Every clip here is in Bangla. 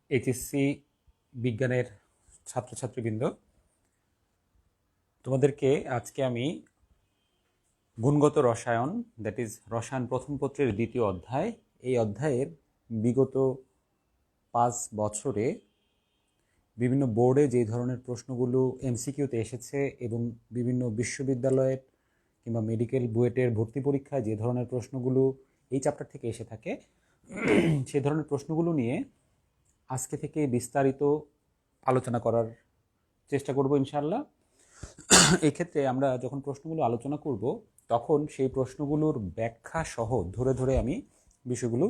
এইচএসসি বিজ্ঞানের ছাত্রছাত্রীবৃন্দ, তোমাদেরকে আজকে আমি গুণগত রসায়ন, দ্যাট ইজ রসায়ন প্রথম পত্রের দ্বিতীয় অধ্যায়, এই অধ্যায়ের বিগত 5 বছরে বিভিন্ন বোর্ডে যে ধরনের প্রশ্নগুলো এমসিকিউতে এসেছে এবং বিভিন্ন বিশ্ববিদ্যালয়ের কিংবা মেডিকেল বুয়েটের ভর্তি পরীক্ষায় যে ধরনের প্রশ্নগুলো এই চ্যাপ্টার থেকে এসে থাকে, সেই ধরনের প্রশ্নগুলো নিয়ে আজকে থেকে বিস্তারিত আলোচনা করার চেষ্টা করব ইনশাআল্লাহ। এই ক্ষেত্রে আমরা যখন প্রশ্নগুলো আলোচনা করব তখন সেই প্রশ্নগুলোর ব্যাখ্যা সহ ধরে ধরে আমি বিষয়গুলো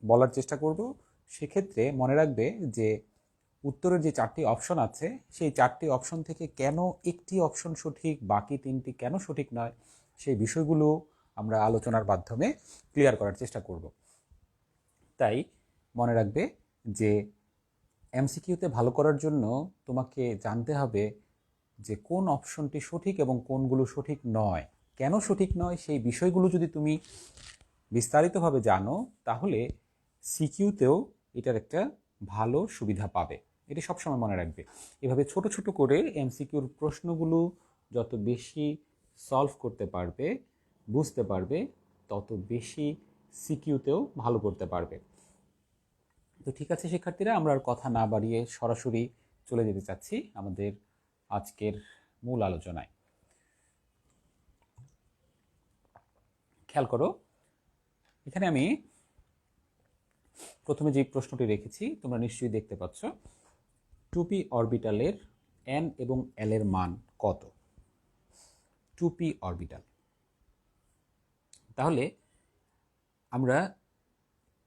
বলার চেষ্টা করব। সেক্ষেত্রে মনে রাখবে যে উত্তরের যে 4টি অপশন আছে সেই 4টি অপশন থেকে কেন একটি অপশন সঠিক, বাকি 3টি কেন সঠিক নয়, সেই বিষয়গুলো আমরা আলোচনার মাধ্যমে ক্লিয়ার করার চেষ্টা করব। তাই মনে রাখবে যে এমসিকিউতে ভালো করার জন্য তোমাকে জানতে হবে যে কোন অপশনটি সঠিক এবং কোনগুলো সঠিক নয়, কেন সঠিক নয়, সেই বিষয়গুলো যদি তুমি বিস্তারিতভাবে জানো তাহলে সিকিউতেও এটার একটা ভালো সুবিধা পাবে। এটি সবসময় মনে রাখবে। এভাবে ছোট ছোট করে এমসিকিউর প্রশ্নগুলো যত বেশি সলভ করতে পারবে, বুঝতে পারবে, তত বেশি সিকিউতেও ভালো করতে পারবে। তো ঠিক আছে শিক্ষার্থীরা, আমরা আর কথা না বাড়িয়ে সরাসরি চলে যেতে চাচ্ছি আমাদের আজকের মূল আলোচনায়। খেয়াল করো, এখানে আমি প্রথমে যে প্রশ্নটি রেখেছি তোমরা নিশ্চয়ই দেখতে পাচ্ছ, 2p অরবিটালের n এবং l এর মান কত? 2p orbital. তাহলে আমরা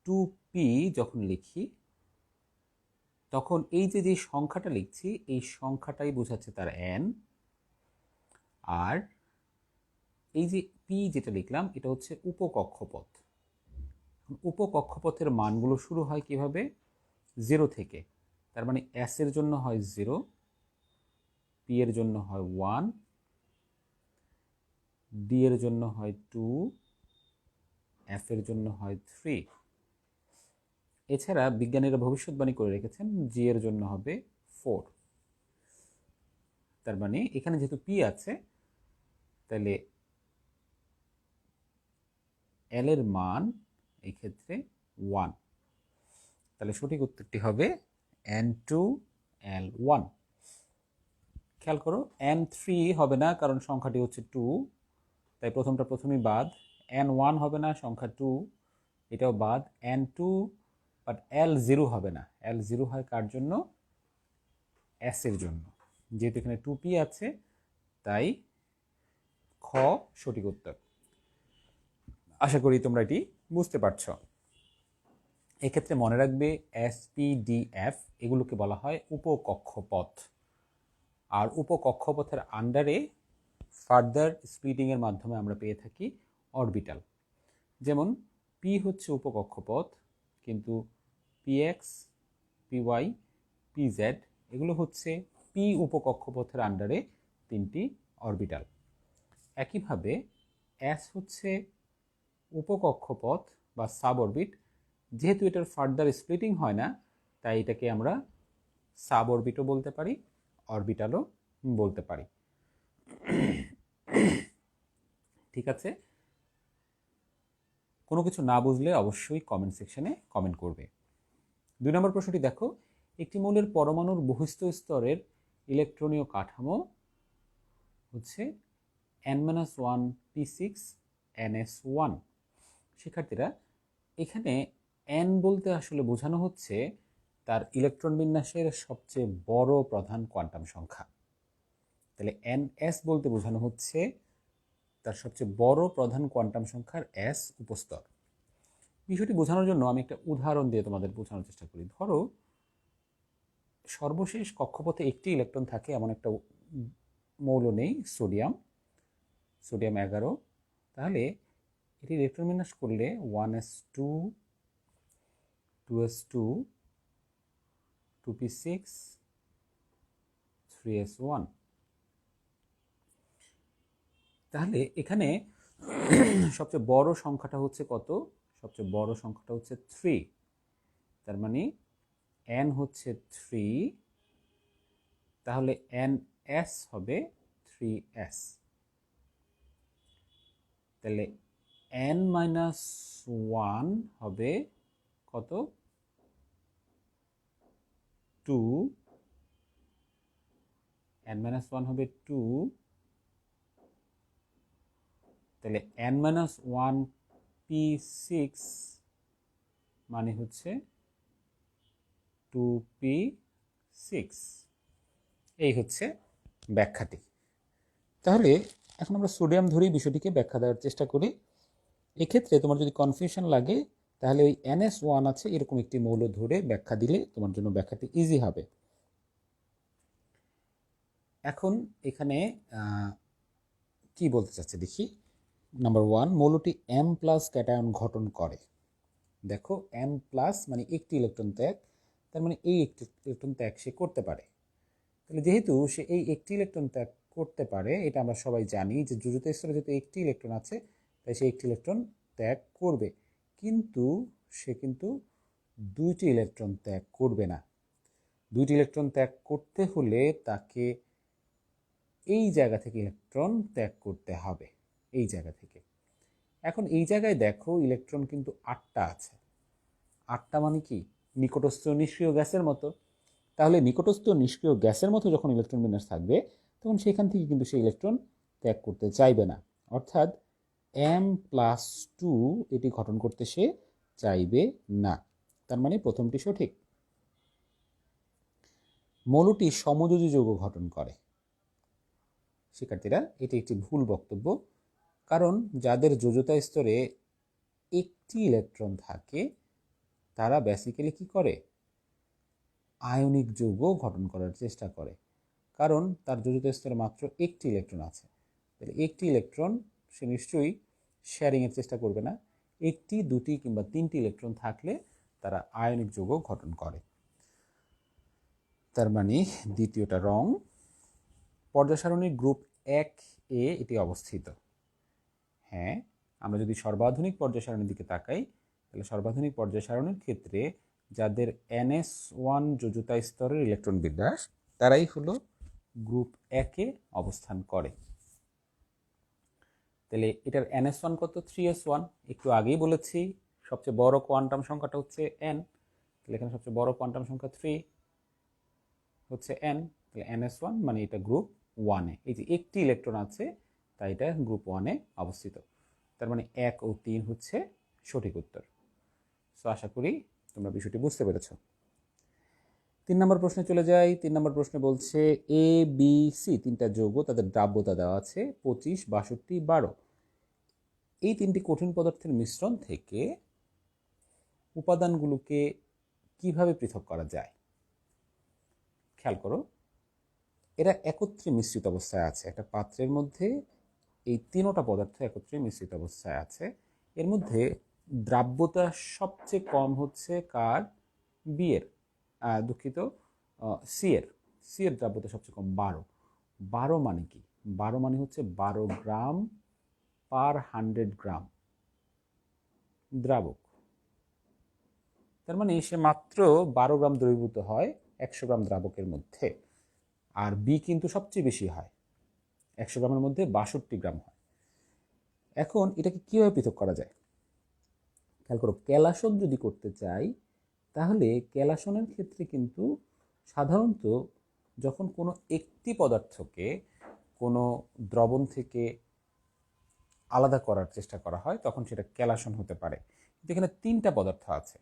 2p যখন লিখি তখন এই যে সংখ্যাটা লিখছি এই সংখ্যাটাই বোঝাচ্ছে তার n, আর এই যে p যেটা লিখলাম এটা হচ্ছে উপকক্ষপথ। উপকক্ষপথের মানগুলো শুরু হয় কিভাবে? 0 থেকে। তার মানে s এর জন্য হয় 0, p এর জন্য হয় 1, d এর জন্য হয় 2, f এর জন্য হয় 3। এছাড়া বিজ্ঞানীরা ভবিষ্যৎবাণী করে রেখেছেন g এর জন্য হবে 4। তার মানে এখানে যেহেতু p আছে তাহলে l এর মান এই ক্ষেত্রে 1। তাহলে সঠিক উত্তরটি হবে n2 l1। খেয়াল করো, n3 হবে না কারণ সংখ্যাটি হচ্ছে 2, তাই প্রথমটা প্রথমেই বাদ। n1 হবে না, সংখ্যা 2, এটাও বাদ। n2 বাট l0 হবে না, l0 হয় কার জন্য? s এর জন্য। যেহেতু এখানে 2p আছে তাই খ সঠিক উত্তর। আশা করি তোমরা এটি বুঝতে পারছো। এক্ষেত্রে মনে রাখবে SPDF এগুলোকে বলা হয় উপকক্ষপথ, আর উপকক্ষপথের আন্ডারে ফার্দার স্প্লিটিংয়ের মাধ্যমে আমরা পেয়ে থাকি অরবিটাল। যেমন p হচ্ছে উপকক্ষপথ, কিন্তু px, py, pz এগুলো হচ্ছে p উপকক্ষপথের আন্ডারে 3টি অরবিটাল। একইভাবে s হচ্ছে উপকক্ষপথ বা সাবঅরবিট, যেহেতু এটার ফার্দার স্প্লিটিং হয় না তাই এটাকে আমরা সাবঅরবিটও বলতে পারি, অরবিটালও বলতে পারি। ঠিক আছে, কোনো কিছু না বুঝলে অবশ্যই কমেন্ট সেকশনে কমেন্ট করবে। 2 নম্বর প্রশ্নটি দেখো, একটি মৌলের পরমাণুর বহিস্থ স্তরের ইলেকট্রনীয় কাঠামো হচ্ছে n-1p6ns1। শিক্ষার্থীরা, এখানে n বলতে আসলে বোঝানো হচ্ছে তার ইলেকট্রন বিন্যাসের সবচেয়ে বড় প্রধান কোয়ান্টাম সংখ্যা। তাহলে ns বলতে বোঝানো হচ্ছে তার সবচেয়ে বড় প্রধান কোয়ান্টাম সংখ্যার s উপস্তর। বিষয়টি বোঝানোর জন্য আমি একটা উদাহরণ দিয়ে তোমাদের বোঝানোর চেষ্টা করি। ধরো সর্বশেষ কক্ষপথে একটি ইলেকট্রন থাকে এমন একটা মৌল নেই, সোডিয়াম 11। তাহলে এটি ইলেকট্রন বিন্যাস করলে 1s2, 2s2, 2p6, 3s1। তাহলে এখানে সবচেয়ে বড় সংখ্যাটা হচ্ছে কত? সবচেয়ে বড় সংখ্যাটা হচ্ছে 3। তার মানে n হচ্ছে 3, তাহলে ns হবে 3s। তাহলে n মাইনাস 1 হবে কত? 2, n মাইনাস 1 হবে 2, তাহলে n মাইনাস 1 p6 মানে হচ্ছে 2p6। এই হচ্ছে ব্যাখ্যাটি। তাহলে এখন আমরা সোডিয়াম ধরেই বিষয়টিকে ব্যাখ্যা দেওয়ার চেষ্টা করি। এক্ষেত্রে তোমার যদি কনফিউশন লাগে তাহলে ওই NS1 আছে এরকম একটি মৌল ধরে ব্যাখ্যা দিলে তোমার জন্য ব্যাখ্যাটি ইজি হবে। এখন এখানে কি বলতে চাচ্ছে দেখি। নাম্বার 1, মৌলটি M প্লাস ক্যাটায়ন গঠন করে। দেখো M প্লাস মানে একটি ইলেকট্রন ত্যাগ, তার মানে এই একটি ইলেকট্রন ত্যাগ সে করতে পারে। তাহলে যেহেতু সে এই একটি ইলেকট্রন ত্যাগ করতে পারে, এটা আমরা সবাই জানি যে যোজিত স্তরে যেহেতু একটি ইলেকট্রন আছে তাই সে একটি ইলেকট্রন ত্যাগ করবে, কিন্তু সে কিন্তু দুইটি ইলেকট্রন ত্যাগ করবে না। দুইটি ইলেকট্রন ত্যাগ করতে হলে তাকে এই জায়গা থেকে ইলেকট্রন ত্যাগ করতে হবে, এই জায়গা থেকে। এখন এই জায়গায় দেখো ইলেকট্রন কিন্তু 8টা আছে। 8টা মানে কি? নিকটস্থ নিষ্ক্রিয় গ্যাসের মতো। তাহলে নিকটস্থ নিষ্ক্রিয় গ্যাসের মতো যখন ইলেকট্রন বিন্যাস থাকবে তখন সেখান থেকে কিন্তু সেই ইলেকট্রন ত্যাগ করতে চাইবে না, অর্থাৎ M+2 এটি গঠন করতে সে চাইবে না। তার মানে প্রথমটি সঠিক। মৌলটি সমযোজী যৌগ গঠন করে। শিক্ষার্থীরা, এটি একটি ভুল বক্তব্য, কারণ যাদের যোজতা স্তরে একটি ইলেকট্রন থাকে তারা বেসিক্যালি কি করে? আয়নিক যৌগ গঠন করার চেষ্টা করে, কারণ তার যোজিত স্তরে মাত্র একটি ইলেকট্রন আছে। তাহলে একটি ইলেকট্রন সে নিশ্চয়ই শেয়ারিংয়ের চেষ্টা করবে না। একটি, দুটি কিংবা তিনটি ইলেকট্রন থাকলে তারা আয়নিক যৌগ গঠন করে। তার মানে দ্বিতীয়টা রং। পর্যায় সারণীর গ্রুপ 1A এটি অবস্থিত। হ্যাঁ, আমরা যদি সর্বাধুনিক পর্যায় সারণীর দিকে তাকাই তাহলে সর্বাধুনিক পর্যায় সারণীর ক্ষেত্রে যাদের NS1 যোজতা স্তরের ইলেকট্রন বিন্যাস তারাই হলো গ্রুপ 1-এ অবস্থান করে। তাহলে এটার NS1 কত? 3s1। একটু আগেই বলেছি সবচেয়ে বড় কোয়ান্টাম সংখ্যাটা হচ্ছে n, তাহলে এখানে সবচেয়ে বড় কোয়ান্টাম সংখ্যা 3 হচ্ছে n। তাহলে NS1 মানে এটা গ্রুপ 1-এ। এই যে একটি ইলেকট্রন আছে তাই এটা গ্রুপ 1-এ অবস্থিত। তার মানে 1 ও 3 হচ্ছে সঠিক উত্তর। সো আশা করি তোমরা বিষয়টি বুঝতে পেরেছো। 3 নম্বর প্রশ্নে চলে যাই। 3 নম্বর প্রশ্নে বলছে A, B, C তিনটা যৌগ, তাদের দ্রাব্যতা দেওয়া আছে 25, 62, 12। এই তিনটি কঠিন পদার্থের মিশ্রণ থেকে উপাদানগুলোকে কিভাবে পৃথক করা যায়? খেয়াল করো, এরা একত্রে মিশ্রিত অবস্থায় আছে একটা পাত্রের মধ্যে। এই তিনটা পদার্থ একত্রে মিশ্রিত অবস্থায় আছে। এর মধ্যে দ্রাব্যতা সবচেয়ে কম হচ্ছে কার? বি এর, দুঃখিত, সি এর দ্রাব্যতা সবচেয়ে কম 12। 12 মানে কি? 12 মানে হচ্ছে 12 গ্রাম পার 100 গ্রাম দ্রাবক। তার মানে সে মাত্র 12 গ্রাম দ্রবীভূত হয় 100 গ্রাম দ্রাবকের মধ্যে। আর বি কিন্তু সবচেয়ে বেশি হয়, 100 গ্রামের মধ্যে 62 গ্রাম হয়। এখন এটাকে কিভাবে পৃথক করা যায়? খেয়াল করো, ক্যালাসন যদি করতে চাই তাহলে ক্যালাসনের ক্ষেত্রে কিন্তু সাধারণত যখন কোনো একটি পদার্থকে কোনো দ্রবণ থেকে আলাদা করার চেষ্টা করা হয় তখন সেটা ক্যালাসন হতে পারে। কিন্তু এখানে তিনটা পদার্থ আছে,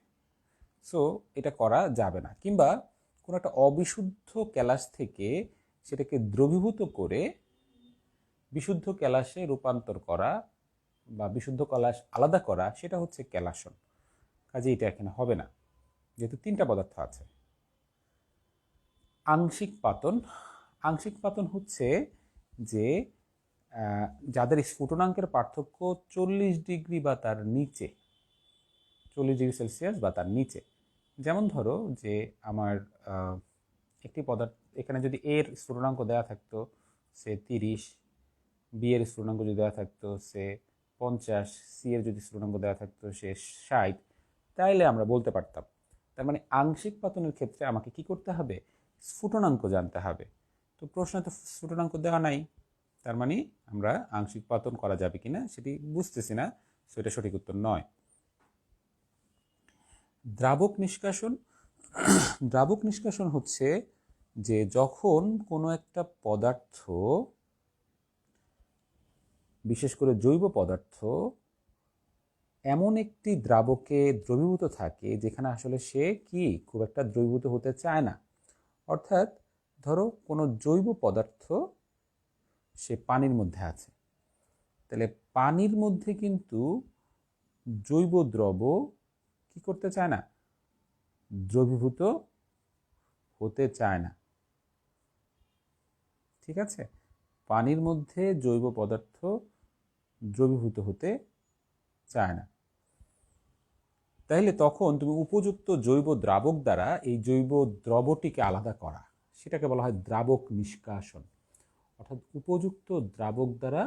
সো এটা করা যাবে না। কিংবা কোনো একটা অবিশুদ্ধ ক্যালাস থেকে সেটাকে দ্রবীভূত করে বিশুদ্ধ ক্যালাসে রূপান্তর করা বা বিশুদ্ধ ক্যালাস আলাদা করা, সেটা হচ্ছে ক্যালাসন। কাজে এটা এখানে হবে না যেহেতু তিনটা পদার্থ আছে। আংশিক পাতন। আংশিক পাতন হচ্ছে যে যাদের স্ফুটনাঙ্কের পার্থক্য 40 ডিগ্রি বা তার নিচে, 40 ডিগ্রি সেলসিয়াস বা তার নিচে। যেমন ধরো যে আমার একটি পদার্থ, এখানে যদি এর স্ফুটনাঙ্ক দেওয়া থাকতো সে 30, বি এর স্ফুটনাঙ্ক যদি দেওয়া থাকতো সে 50, সি এর যদি স্ফুটনাঙ্ক দেওয়া থাকতো সে 60, তাইলে আমরা বলতে পারতাম তার মানে আংশিক পাতনের ক্ষেত্রে আমাকে কি করতে হবে? স্ফুটনাঙ্ক জানতে হবে। তো প্রশ্নে তো স্ফুটনাঙ্ক দেওয়া নাই, তার মানে আমরা আংশিক পাতন করা যাবে কিনা সেটি বুঝতেছি না, সেটা সঠিক উত্তর নয়। দ্রাবক নিষ্কাশন। দ্রাবক নিষ্কাশন হচ্ছে যে যখন কোনো একটা পদার্থ, বিশেষ করে জৈব পদার্থ, এমন একটি দ্রাবকে দ্রবীভূত থাকে যেখানে আসলে সে কি খুব একটা দ্রবীভূত হতে চায় না। অর্থাৎ ধরো কোনো জৈব পদার্থ সে পানির মধ্যে আছে, তাহলে পানির মধ্যে কিন্তু জৈব দ্রব কি করতে চায় না? দ্রবীভূত হতে চায় না। ঠিক আছে, পানির মধ্যে জৈব পদার্থ দ্রবীভূত হতে চায় না। তাহলে তখন তুমি উপযুক্ত জৈব দ্রাবক দ্বারা এই জৈব দ্রবটিকে আলাদা করা, সেটাকে বলা হয় দ্রাবক নিষ্কাশন। অর্থাৎ উপযুক্ত দ্রাবক দ্বারা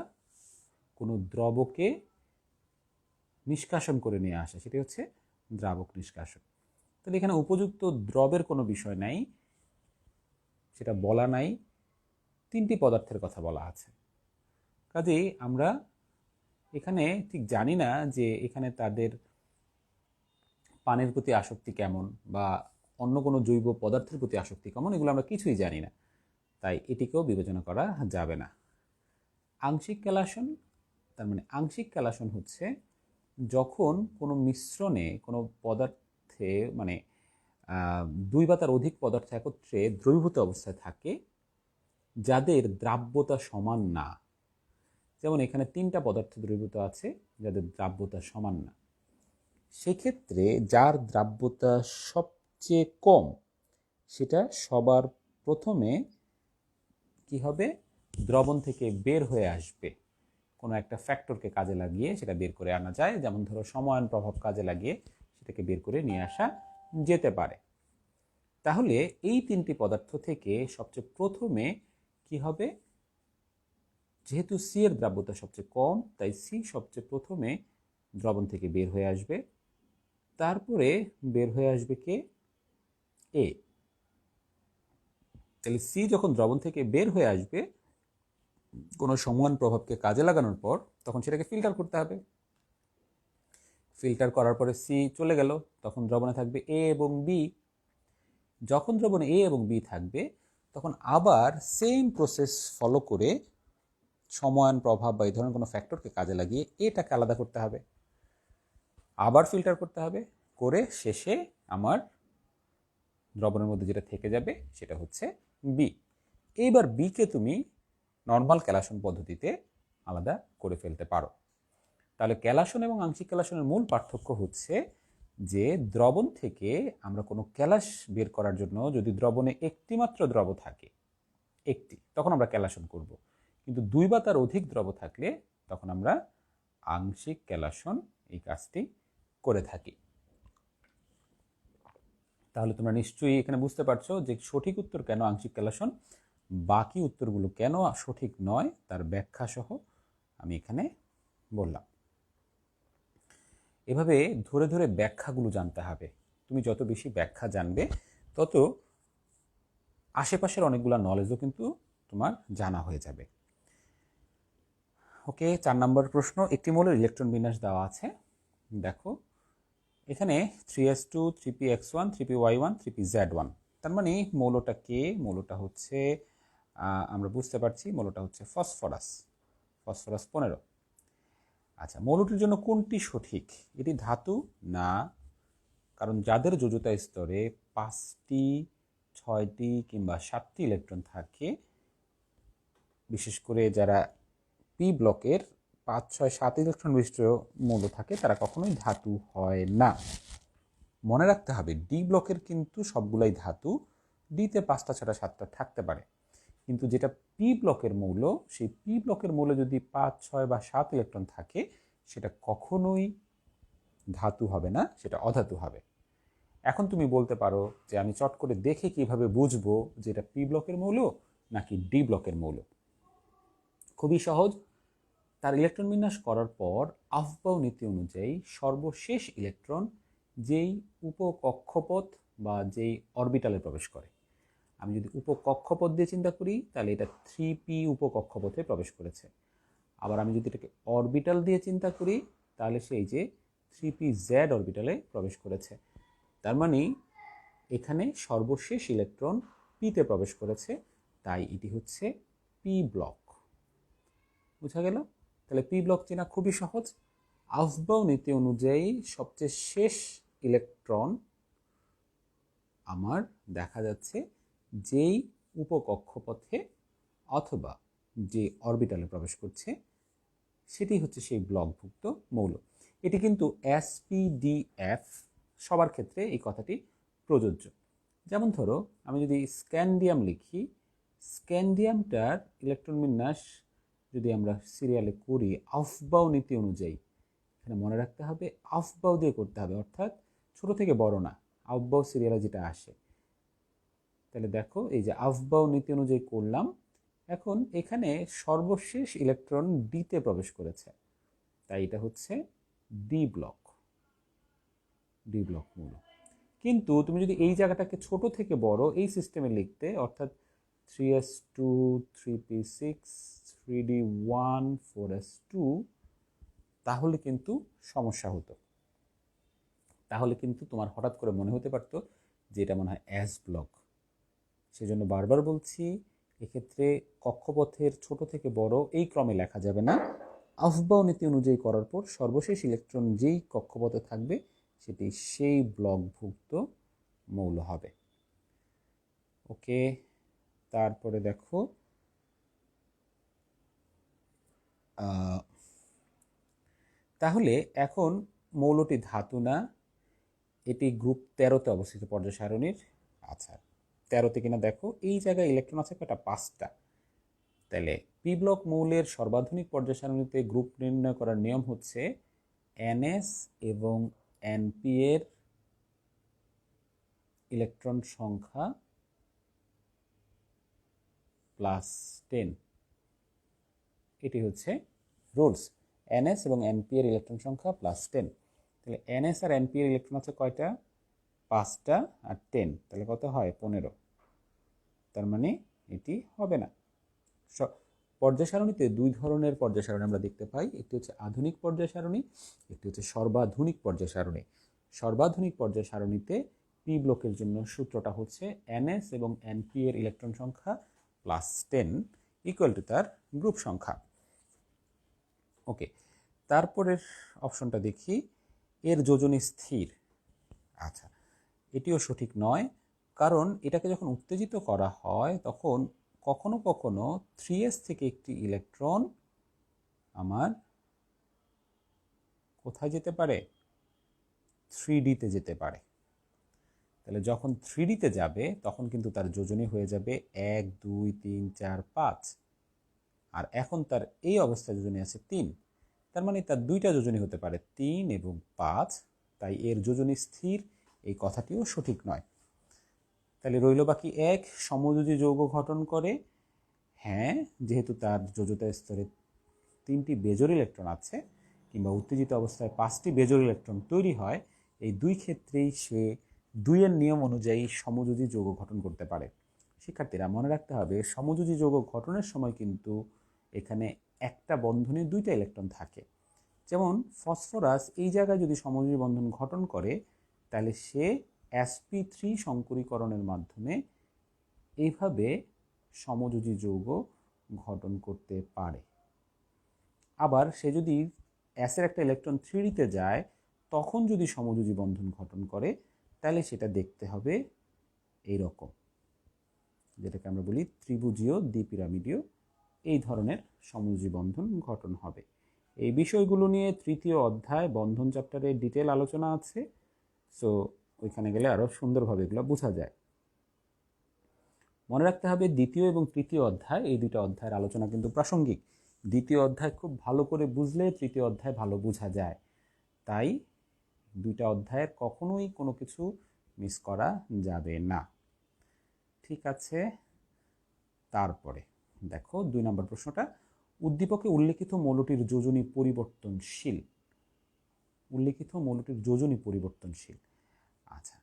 কোনো দ্রবকে নিষ্কাশন করে নিয়ে আসা, সেটি হচ্ছে দ্রাবক নিষ্কাশন। তাহলে এখানে উপযুক্ত দ্রবের কোনো বিষয় নাই, সেটা বলা নাই, তিনটি পদার্থের কথা বলা আছে। কাজেই আমরা এখানে ঠিক জানি না যে এখানে তাদের পানির প্রতি আসক্তি কেমন বা অন্য কোনো জৈব পদার্থের প্রতি আসক্তি কেমন, এগুলো আমরা কিছুই জানি না, তাই এটিকেও বিবেচনা করা যাবে না। আংশিক কেলাসন। তার মানে আংশিক কেলাসন হচ্ছে যখন কোনো মিশ্রণে কোনো পদার্থে মানে দুই বা তার অধিক পদার্থ একত্রে দ্রবীভূত অবস্থায় থাকে যাদের দ্রাব্যতা সমান না। যেমন এখানে তিনটা পদার্থ দ্রবীভূত আছে যাদের দ্রাব্যতা সমান না। সেক্ষেত্রে যার দ্রাব্যতা সবচেয়ে কম সেটা সবার প্রথমে কি হবে? দ্রবণ থেকে বের হয়ে আসবে। কোনো একটা ফ্যাক্টরকে কাজে লাগিয়ে সেটা বের করে আনা যায়, যেমন ধরো সমায়ন প্রভাব কাজে লাগিয়ে সেটাকে বের করে নিয়ে আসা যেতে পারে। তাহলে এই তিনটি পদার্থ থেকে সবচেয়ে প্রথমে কি হবে? যেহেতু সি এর দ্রাব্যতা সবচেয়ে কম, তাই সি সবচেয়ে প্রথমে দ্রবণ থেকে বের হয়ে আসবে। তারপরে বের হয়ে আসবে কে? এ। তাহলে সি যখন দ্রবণ থেকে বের হয়ে আসবে কোনো সমান প্রভাবকে কাজে লাগানোর পর, তখন সেটাকে ফিল্টার করতে হবে। ফিল্টার করার পরে সি চলে গেল, তখন দ্রবণে থাকবে এ এবং বি। যখন দ্রবণে এ এবং বি থাকবে তখন আবার সেম প্রসেস ফলো করে সমায়ন প্রভাব বা এই ধরনের কোনো ফ্যাক্টরকে কাজে লাগিয়ে এটাকে আলাদা করতে হবে, আবার ফিল্টার করতে হবে, করে শেষে আমার দ্রবণের মধ্যে যেটা থেকে যাবে সেটা হচ্ছে বি। এইবার বিকে তুমি নর্মাল ক্যালাসন পদ্ধতিতে আলাদা করে ফেলতে পারো। তাহলে ক্যালাসন এবং আংশিক ক্যালাসনের মূল পার্থক্য হচ্ছে যে দ্রবণ থেকে আমরা কোনো ক্যালাস বের করার জন্য যদি দ্রবণে একটি মাত্র দ্রব থাকে, একটি, তখন আমরা ক্যালাসন করব। কিন্তু দুই বা তার অধিক দ্রব থাকলে তখন আমরা আংশিক ক্যালাসন এই কাজটি করে থাকি। তাহলে তোমরা নিশ্চয়ই এখানে বুঝতে পারছো যে সঠিক উত্তর কেন আংশিক ক্যালাসন, বাকি উত্তরগুলো কেন সঠিক নয় তার ব্যাখ্যা সহ আমি এখানে বললাম। এভাবে ধরে ধরে ব্যাখ্যাগুলো জানতে হবে। তুমি যত বেশি ব্যাখ্যা জানবে তত আশেপাশের অনেকগুলো নলেজও কিন্তু তোমার জানা হয়ে যাবে। ওকে, 4 নম্বর প্রশ্ন। একটি মৌলের ইলেকট্রন বিন্যাস দেওয়া আছে। দেখো এখানে 3s2 3px1 3py1 3pz1, তার মানে মৌলটা কে? মৌলটা হচ্ছে আমরা বুঝতে পারছি মৌলটা হচ্ছে ফসফরাস, ফসফরাস 15। আচ্ছা, মৌলটির জন্য কোনটি সঠিক? এটি ধাতু না, কারণ যাদের যোজ্যতা স্তরে 5টি 6টি কিংবা 7টি ইলেকট্রন থাকে, বিশেষ করে যারা পি ব্লকের 5 6 7 ইলেকট্রন বিশিষ্ট মৌল থাকে তারা কখনোই ধাতু হয় না। মনে রাখতে হবে ডি ব্লকের কিন্তু সবগুলাই ধাতু, ডিতে 5টা 6টা 7টা থাকতে পারে, কিন্তু যেটা পি ব্লকের মৌল, সেই পি ব্লকের মৌলে যদি 5 6 বা 7 ইলেকট্রন থাকে সেটা কখনোই ধাতু হবে না, সেটা অধাতু হবে। এখন তুমি বলতে পারো যে আমি চট করে দেখে কিভাবে বুঝবো যে এটা পি ব্লকের মৌল নাকি ডি ব্লকের মৌল? খুবই সহজ। তার ইলেকট্রন বিন্যাস করার পর আফবাউ নীতি অনুযায়ী সর্বশেষ ইলেকট্রন যেই উপকক্ষপথ বা যেই অরবিটালে প্রবেশ করে। আমি যদি উপকক্ষপথ দিয়ে চিন্তা করি তাহলে এটা 3p উপকক্ষপথে প্রবেশ করেছে। আবার আমি যদি এটাকে অরবিটাল দিয়ে চিন্তা করি তাহলে সেই যে 3pz অরবিটালে প্রবেশ করেছে। তার মানে এখানে সর্বশেষ ইলেকট্রন পিতে প্রবেশ করেছে, তাই এটি হচ্ছে পি ব্লক। বুঝা গেল? তাহলে পি ব্লক চেনা খুবই সহজ। আফবাউ নীতি অনুযায়ী সবচেয়ে শেষ ইলেকট্রন আমার দেখা যাচ্ছে যেই উপকক্ষপথে অথবা যে অরবিটালে প্রবেশ করছে সেটি হচ্ছে সেই ব্লকভুক্ত মৌল। এটি কিন্তু এসপিডিএফ সবার ক্ষেত্রে এই কথাটি প্রযোজ্য। যেমন ধরো আমি যদি স্ক্যান্ডিয়াম লিখি, স্ক্যান্ডিয়ামটার ইলেকট্রন বিন্যাস যদি আমরা সিরিয়ালে করি আফবাউ নীতি অনুযায়ী, এখানে মনে রাখতে হবে আফবাউ দিয়ে করতে হবে, অর্থাৎ ছোট থেকে বড় না, আফবাউ সিরিয়ালে যেটা আসে। তাহলে দেখো এই যে আফবাউ নীতি অনুযায়ী করলাম, এখন এখানে সর্বশেষ ইলেকট্রন ডিতে প্রবেশ করেছে, তাই এটা হচ্ছে ডি ব্লক মৌল। কিন্তু তুমি যদি এই জায়গাটাকে ছোট থেকে বড় এই সিস্টেমে লিখতে, অর্থাৎ 3s2 3p6 3d1 4s2, তাহলে কিন্তু সমস্যা হতো। তাহলে কিন্তু তোমার হঠাৎ করে মনে হতে পারতো যে এটা মনে হয় এস ব্লক। সেজন্য বারবার বলছি এক্ষেত্রে কক্ষপথের ছোট থেকে বড় এই ক্রমে লেখা যাবে না। আফবাউ নীতি অনুযায়ী করার পর সর্বশেষ ইলেকট্রন যেই কক্ষপথে থাকবে সেটি সেই ব্লকভুক্ত মৌল হবে। ওকে, তারপরে দেখো তাহলে এখন মৌলটি ধাতু না, এটি গ্রুপ 13তে অবস্থিত পর্যায় সারণীর। আচ্ছা 13তে কিনা দেখো, এই জায়গায় ইলেকট্রন আছে কয়টা? 5টা। তাহলে পি ব্লক মৌলের সর্বাধুনিক পর্যায় সারণীতে গ্রুপ নির্ণয় করার নিয়ম হচ্ছে এনএস এবং এনপি এর ইলেকট্রন সংখ্যা +10। এটি হচ্ছে রুলস, এনএস এবং এনপি এর ইলেকট্রন সংখ্যা +10। তাহলে এনএস আর এনপি এর ইলেকট্রন আছে কয়টা? 5টা আর 10, তাহলে কত হয়? 15। তার মানে এটি হবে না। পর্যায় সারণীতে দুই ধরনের পর্যায় সারণী আমরা দেখতে পাই, একটি হচ্ছে আধুনিক পর্যায় সারণী, একটি হচ্ছে সর্বাধুনিক পর্যায় সারণী। সর্বাধুনিক পর্যায় সারণীতে পি ব্লকের জন্য সূত্রটা হচ্ছে এনএস এবং এনপি এর ইলেকট্রন সংখ্যা +10 ইকুয়াল টু তার গ্রুপ সংখ্যা। ওকে, তারপরের অপশনটা দেখি, এর যোজনী স্থির। আচ্ছা, এটিও সঠিক নয়, কারণ এটাকে যখন উত্তেজিত করা হয় তখন কখনো কখনো 3s থেকে একটি ইলেকট্রন আমার কোথায় যেতে পারে? 3dতে যেতে পারে। তাহলে যখন 3dতে যাবে তখন কিন্তু তার যোজনী হয়ে যাবে 1 2 3 4 5, আর এখন তার এই অবস্থায় যোজনী আছে 3। তার মানে তার দুইটা যোজনী হতে পারে 3 এবং 5, তাই এর যোজনী স্থির এই কথাটিও সঠিক নয়। তাহলে রইল বাকি 1, সমযোজী যৌগ গঠন করে। হ্যাঁ, যেহেতু তার যোজ্যতা স্তরে 3টি বেজোড় ইলেকট্রন আছে কিংবা উত্তেজিত অবস্থায় 5টি বেজোড় ইলেকট্রন তৈরি হয়, এই দুই ক্ষেত্রেই সে 2-এর নিয়ম অনুযায়ী সমযোজী যৌগ গঠন করতে পারে। শিক্ষার্থীরা মনে রাখতে হবে সমযোজী যৌগ গঠনের সময় কিন্তু এখানে একটা বন্ধনে 2টা ইলেকট্রন থাকে। যেমন ফসফরাস এই জায়গায় যদি সমযোজী বন্ধন গঠন করে তাহলে সে sp3 সংকরীকরণের মাধ্যমে এইভাবে সমযোজী যৌগ গঠন করতে পারে। আবার সে যদি অ্যাসের একটা ইলেকট্রন 3dতে যায় তখন যদি সমযোজী বন্ধন গঠন করে তাহলে সেটা দেখতে হবে এইরকম, যেটাকে আমরা বলি ত্রিভুজীয় দ্বিপিরামিডীয়, এই ধরনের সমযোজী বন্ধন গঠন হবে। এই বিষয়গুলো নিয়ে তৃতীয় অধ্যায় বন্ধন চ্যাপ্টারে ডিটেল আলোচনা আছে, সো ওইখানে গেলে আরও সুন্দরভাবে এগুলো বোঝা যায়। মনে রাখতে হবে দ্বিতীয় এবং তৃতীয় অধ্যায়, এই দুটো অধ্যায়ের আলোচনা কিন্তু প্রাসঙ্গিক। দ্বিতীয় অধ্যায় খুব ভালো করে বুঝলে তৃতীয় অধ্যায় ভালো বোঝা যায়, তাই দুইটা অধ্যায়ের কখনোই কোনো কিছু মিস করা যাবে না। ঠিক আছে, তারপরে দেখো 2 নম্বর প্রশ্নটা, উদ্দীপকে উল্লেখিত মৌলটির যোজনী পরিবর্তনশীল। উল্লেখিত মৌলটির যোজনী পরিবর্তনশীল, আচ্ছা,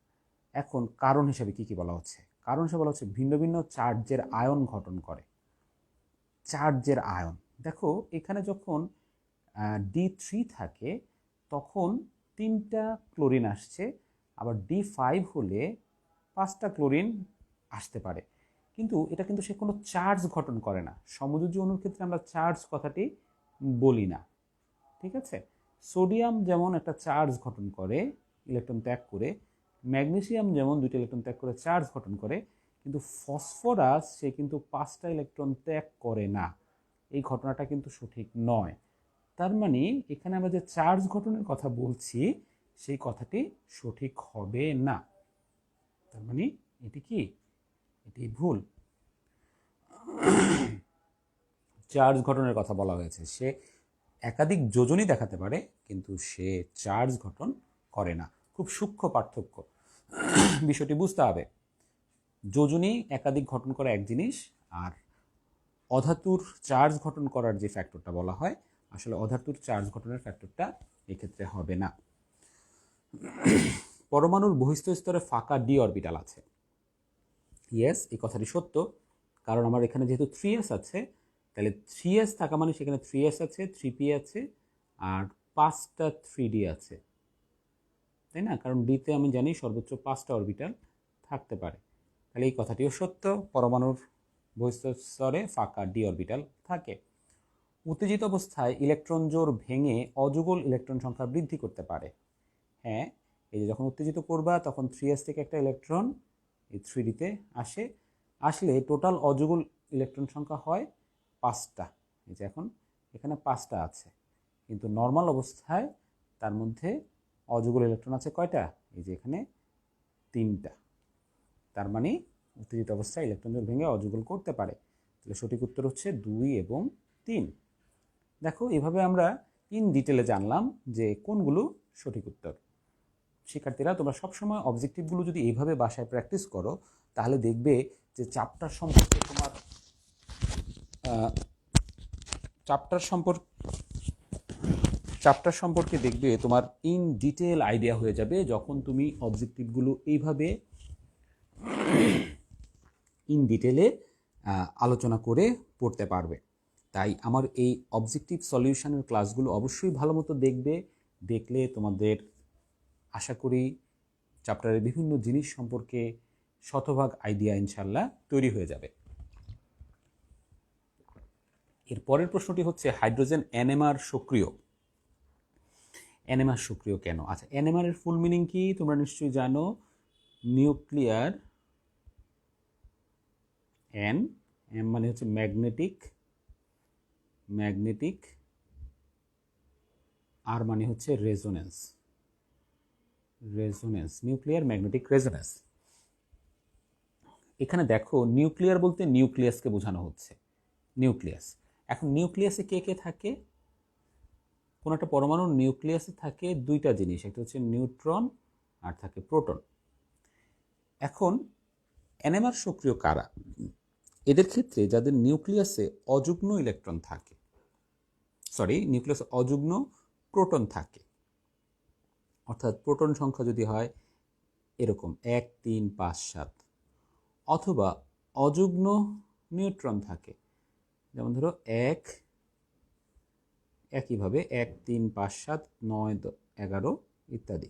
এখন কারণ হিসেবে কি কি বলা হচ্ছে? কারণ হিসেবে বলা হচ্ছে ভিন্ন ভিন্ন চার্জের আয়ন গঠন করে। চার্জের আয়ন, দেখো এখানে যখন D3 থাকে তখন 3টা ক্লোরিন আসছে, আবার D5 হলে 5টা ক্লোরিন আসতে পারে, কিন্তু এটা কিন্তু সে কোনো চার্জ গঠন করে না। সমযোজী অণুর ক্ষেত্রে আমরা চার্জ কথাটি বলি না, ঠিক আছে? সোডিয়াম যেমন একটা চার্জ গঠন করে ইলেকট্রন ত্যাগ করে, ম্যাগনেসিয়াম যেমন 2টা ইলেকট্রন ত্যাগ করে চার্জ গঠন করে, কিন্তু ফসফরাস সে কিন্তু 5টা ইলেকট্রন ত্যাগ করে না। এই ঘটনাটা কিন্তু সঠিক নয়। তার মানে এখানে আমরা যে চার্জ গঠনের কথা বলছি সেই কথাটি সঠিক হবে না। তার মানে এটি কি? এটি ভুল। চার্জ গঠনের কথা বলা হয়েছে, সে একাধিক যোজনী দেখাতে পারে কিন্তু সে চার্জ গঠন করে না। খুব সূক্ষ্ম পার্থক্য, বিষয়টি বুঝতে হবে। যোজনী একাধিক গঠন করা এক জিনিস, আর অধাতুর চার্জ গঠন করার যে ফ্যাক্টরটা বলা হয়, আসলে অধাতুর চার্জ গঠনের ফ্যাক্টরটা এক্ষেত্রে হবে না। পরমাণুর বহিস্থ স্তরে ফাঁকা ডি অরবিটাল আছে। ইয়েস, এই কথাটি সত্য, কারণ আমার এখানে যেহেতু 3s আছে, তাহলে 3s থাকা মানে সেখানে 3s আছে, 3p আছে, আর 5টা 3d আছে, তাই না? কারণ ডিতে আমি জানি সর্বোচ্চ 5টা অরবিটাল থাকতে পারে। তাহলে এই কথাটিও সত্য, পরমাণুর বহিস্থ স্তরে ফাঁকা ডি অরবিটাল থাকে। উত্তেজিত অবস্থায় ইলেকট্রন জোড় ভেঙে অযুগল ইলেকট্রন সংখ্যা বৃদ্ধি করতে পারে। হ্যাঁ, এই যে যখন উত্তেজিত করবা তখন 3s থেকে একটা ইলেকট্রন এই 3dতে আসলে টোটাল অযুগল ইলেকট্রন সংখ্যা হয় 5টা। এই যে এখন এখানে 5টা আছে, কিন্তু নর্মাল অবস্থায় তার মধ্যে অযুগল ইলেকট্রন আছে কয়টা? এই যে এখানে 3টা। তার মানে উত্তেজিত অবস্থায় ইলেকট্রন জোড় ভেঙে অযুগল করতে পারে। তাহলে সঠিক উত্তর হচ্ছে 2 এবং 3। দেখো, এভাবে আমরা ইন ডিটেলে জানলাম যে কোনগুলো সঠিক উত্তর। শিক্ষার্থীরা, তোমরা সবসময় অবজেক্টিভগুলো যদি এইভাবে বাসায় প্র্যাকটিস করো তাহলে দেখবে যে চ্যাপ্টার সম্পর্কে দেখবে তোমার ইন ডিটেল আইডিয়া হয়ে যাবে যখন তুমি অবজেক্টিভগুলো এইভাবে ইন ডিটেলে আলোচনা করে পড়তে পারবে। তাই আমার এই অবজেক্টিভ সলিউশনের ক্লাসগুলো অবশ্যই ভালো মতো দেখবে। দেখলে তোমাদের আশা করি চ্যাপ্টারের বিভিন্ন জিনিস সম্পর্কে শতভাগ আইডিয়া ইনশাল্লাহ তৈরি হয়ে যাবে। এর পরের প্রশ্নটি হচ্ছে হাইড্রোজেন NMR সক্রিয়। NMR সক্রিয় কেন? আচ্ছা, NMR এর ফুল মিনিং কি তোমরা নিশ্চয়ই জানো। নিউক্লিয়ার, এম মানে হচ্ছে ম্যাগনেটিক, আর মানে হচ্ছে রেজোনেন্স, নিউক্লিয়ার ম্যাগনেটিক রেজোনেন্স। এখানে দেখো, নিউক্লিয়ার বলতে নিউক্লিয়াসকে বোঝানো হচ্ছে, নিউক্লিয়াস। এখন নিউক্লিয়াসে কে কে থাকে? কোন একটা পরমাণুর নিউক্লিয়াসে থাকে 2টা জিনিস, একটা হচ্ছে নিউট্রন আর থাকে প্রোটন। এখন NMR সক্রিয় কারা? এদের ক্ষেত্রে যাদের নিউক্লিয়াসে অযুগ্ম ইলেকট্রন থাকে, নিউক্লিয়াসে অযুগ্ম প্রোটন থাকে, অর্থাৎ প্রোটন সংখ্যা যদি হয় এরকম 1 3 5 7, অথবা অযুগ্ম নিউট্রন থাকে, যেমন ধরো একইভাবে 1 3 5 7 9 11 ইত্যাদি,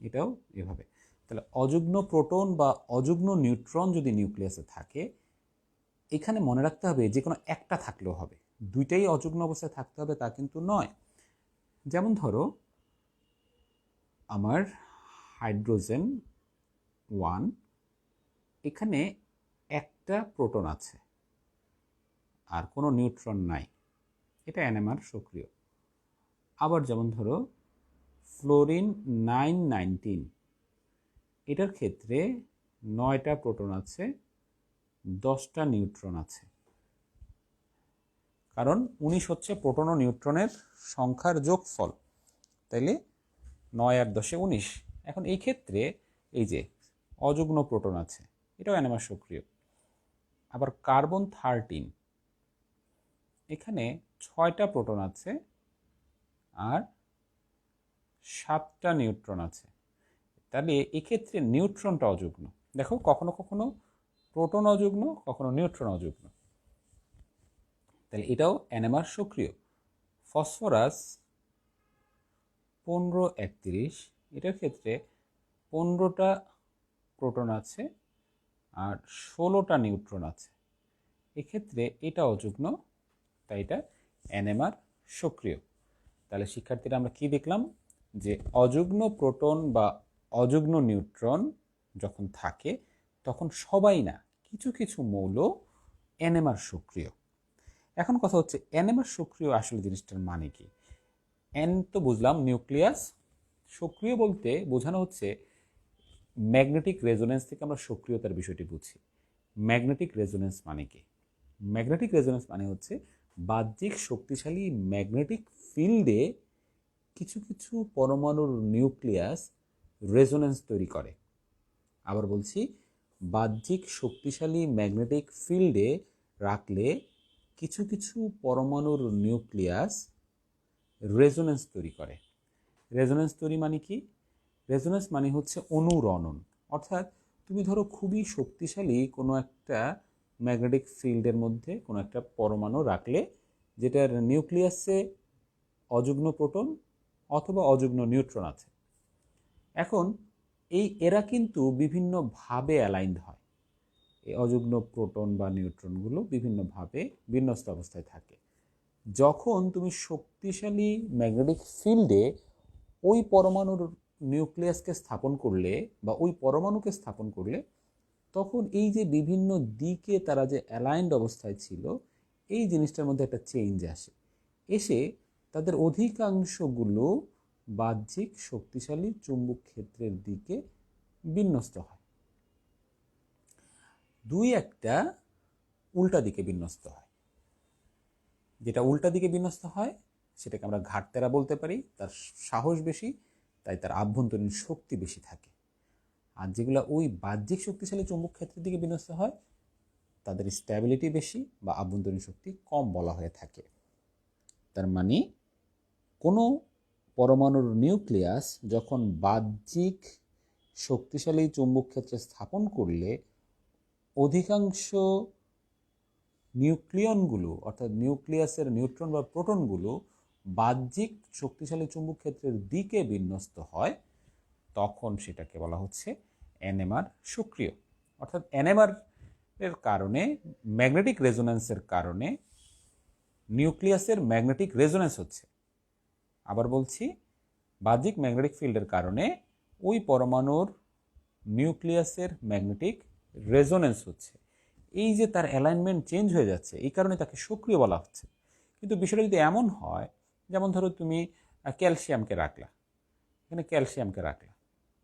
এটাও এভাবে। তাহলে অযুগ্ম প্রোটন বা অযুগ্ম নিউট্রন যদি নিউক্লিয়াসে থাকে, এখানে মনে রাখতে হবে যে কোনো একটা থাকলেও হবে, 2টাই অযুগ্ম অবস্থায় থাকতে হবে তা কিন্তু নয়। যেমন ধরো আমার হাইড্রোজেন 1, এখানে একটা প্রোটন আছে আর কোনো নিউট্রন নাই, এটা NMR সক্রিয়। আবার যেমন ধরো ফ্লোরিন 919, এটার ক্ষেত্রে 9টা প্রোটন আছে, 10টা নিউট্রন আছে, কারণ 19 হচ্ছে প্রোটন ও নিউট্রনের সংখ্যার যোগফল, তাইলে 9 আর 10 19। এখন এই ক্ষেত্রে এই যে অযুগ্ম প্রোটন আছে, এটাও NMR সক্রিয়। আবার কার্বন 13, এখানে 6টা প্রোটন আছে আর 7টা নিউট্রন আছে, তাহলে এক্ষেত্রে নিউট্রনটা অযুগ্ন। দেখো কখনো কখনো প্রোটন অযুগ্ন, কখনো নিউট্রন অযুগ্ন। তাহলে এটাও NMR সক্রিয়। ফসফরাস 1531, এটার ক্ষেত্রে 15টা প্রোটন আছে আর 16টা নিউট্রন আছে। এক্ষেত্রে এটা অযুগ্ন, তাই এটা NMR সক্রিয়। তাহলে শিক্ষার্থীরা আমরা কি দেখলাম, যে অযুগ্ন প্রোটন বা অযুগ্ন নিউট্রন যখন থাকে তখন সবাই না, কিছু কিছু মৌল NMR সক্রিয়। এখন কথা হচ্ছে NMR সক্রিয় আসলে জিনিসটার মানে কি? এন তো বুঝলাম নিউক্লিয়াস, সক্রিয় বলতে বোঝানো হচ্ছে ম্যাগনেটিক রেজোনেন্স থেকে আমরা সক্রিয়তার বিষয়টি বুঝি। ম্যাগনেটিক রেজোনেন্স মানে কি? ম্যাগনেটিক রেজোনেন্স মানে হচ্ছে বাহ্যিক শক্তিশালী ম্যাগনেটিক ফিল্ডে কিছু কিছু পরমাণুর নিউক্লিয়াস রেজোনেন্স তৈরি করে। আবার বলছি, বাহ্যিক শক্তিশালী ম্যাগনেটিক ফিল্ডে রাখলে কিছু কিছু পরমাণুর নিউক্লিয়াস রেজোনেন্স তৈরি করে। রেজোনেন্স তৈরি মানে কি? রেজোনেন্স মানে হচ্ছে অনুরণন। অর্থাৎ তুমি ধরো খুবই শক্তিশালী কোনো একটা ম্যাগনেটিক ফিল্ডের মধ্যে কোনো একটা পরমাণু রাখলে, যেটার নিউক্লিয়াসে অযুগ্ন প্রোটন অথবা অযুগ্ন নিউট্রন আছে। এখন এরা কিন্তু বিভিন্নভাবে অ্যালাইন্ড হয়। এই অযুগ্ন প্রোটন বা নিউট্রনগুলো বিভিন্নভাবে বিন্যস্ত অবস্থায় থাকে। যখন তুমি শক্তিশালী ম্যাগনেটিক ফিল্ডে ওই পরমাণুর নিউক্লিয়াসকে স্থাপন করলে বা ওই পরমাণুকে স্থাপন করলে, তখন এই যে বিভিন্ন দিকে তারা যে অ্যালাইন্ড অবস্থায় ছিল, এই জিনিসটার মধ্যে একটা চেঞ্জ আসে। এসে তাদের অধিকাংশগুলো বাহ্যিক শক্তিশালী চুম্বক ক্ষেত্রের দিকে বিন্যস্ত হয়, দুই একটা উল্টা দিকে বিন্যস্ত হয়। যেটা উল্টা দিকে বিন্যস্ত হয় সেটাকে আমরা ঘাটতেরা বলতে পারি। তার সাহস বেশি, তাই তার আভ্যন্তরীণ শক্তি বেশি থাকে। আর যেগুলো ওই বাহ্যিক শক্তিশালী চুম্বক ক্ষেত্রের দিকে বিন্যস্ত হয়, তাদের স্ট্যাবিলিটি বেশি বা আভ্যন্তরীণ শক্তি কম বলা হয়ে থাকে। তার মানে কোনো পরমাণুর নিউক্লিয়াস যখন বাহ্যিক শক্তিশালী চুম্বক ক্ষেত্রে স্থাপন করলে, অধিকাংশ নিউক্লিয়নগুলো অর্থাৎ নিউক্লিয়াসের নিউট্রন বা প্রোটনগুলো বাহ্যিক শক্তিশালী চুম্বক ক্ষেত্রের দিকে বিন্যস্ত হয়, তখন সেটাকে বলা হচ্ছে NMR সক্রিয়। অর্থাৎ NMR এর কারণে, ম্যাগনেটিক রেজোন্যান্সের কারণে নিউক্লিয়াসের ম্যাগনেটিক রেজোন্যান্স হচ্ছে। আবার বলছি, বাহ্যিক ম্যাগনেটিক ফিল্ডের কারণে ওই পরমাণুর নিউক্লিয়াসের ম্যাগনেটিক রেজোন্যান্স হচ্ছে। এই যে তার অ্যালাইনমেন্ট চেঞ্জ হয়ে যাচ্ছে, এই কারণে তাকে সক্রিয় বলা হচ্ছে। কিন্তু বিষয়টা যদি এমন হয়, যেমন ধরো তুমি ক্যালসিয়ামকে রাখলা, এখানে ক্যালসিয়ামকে রাখলা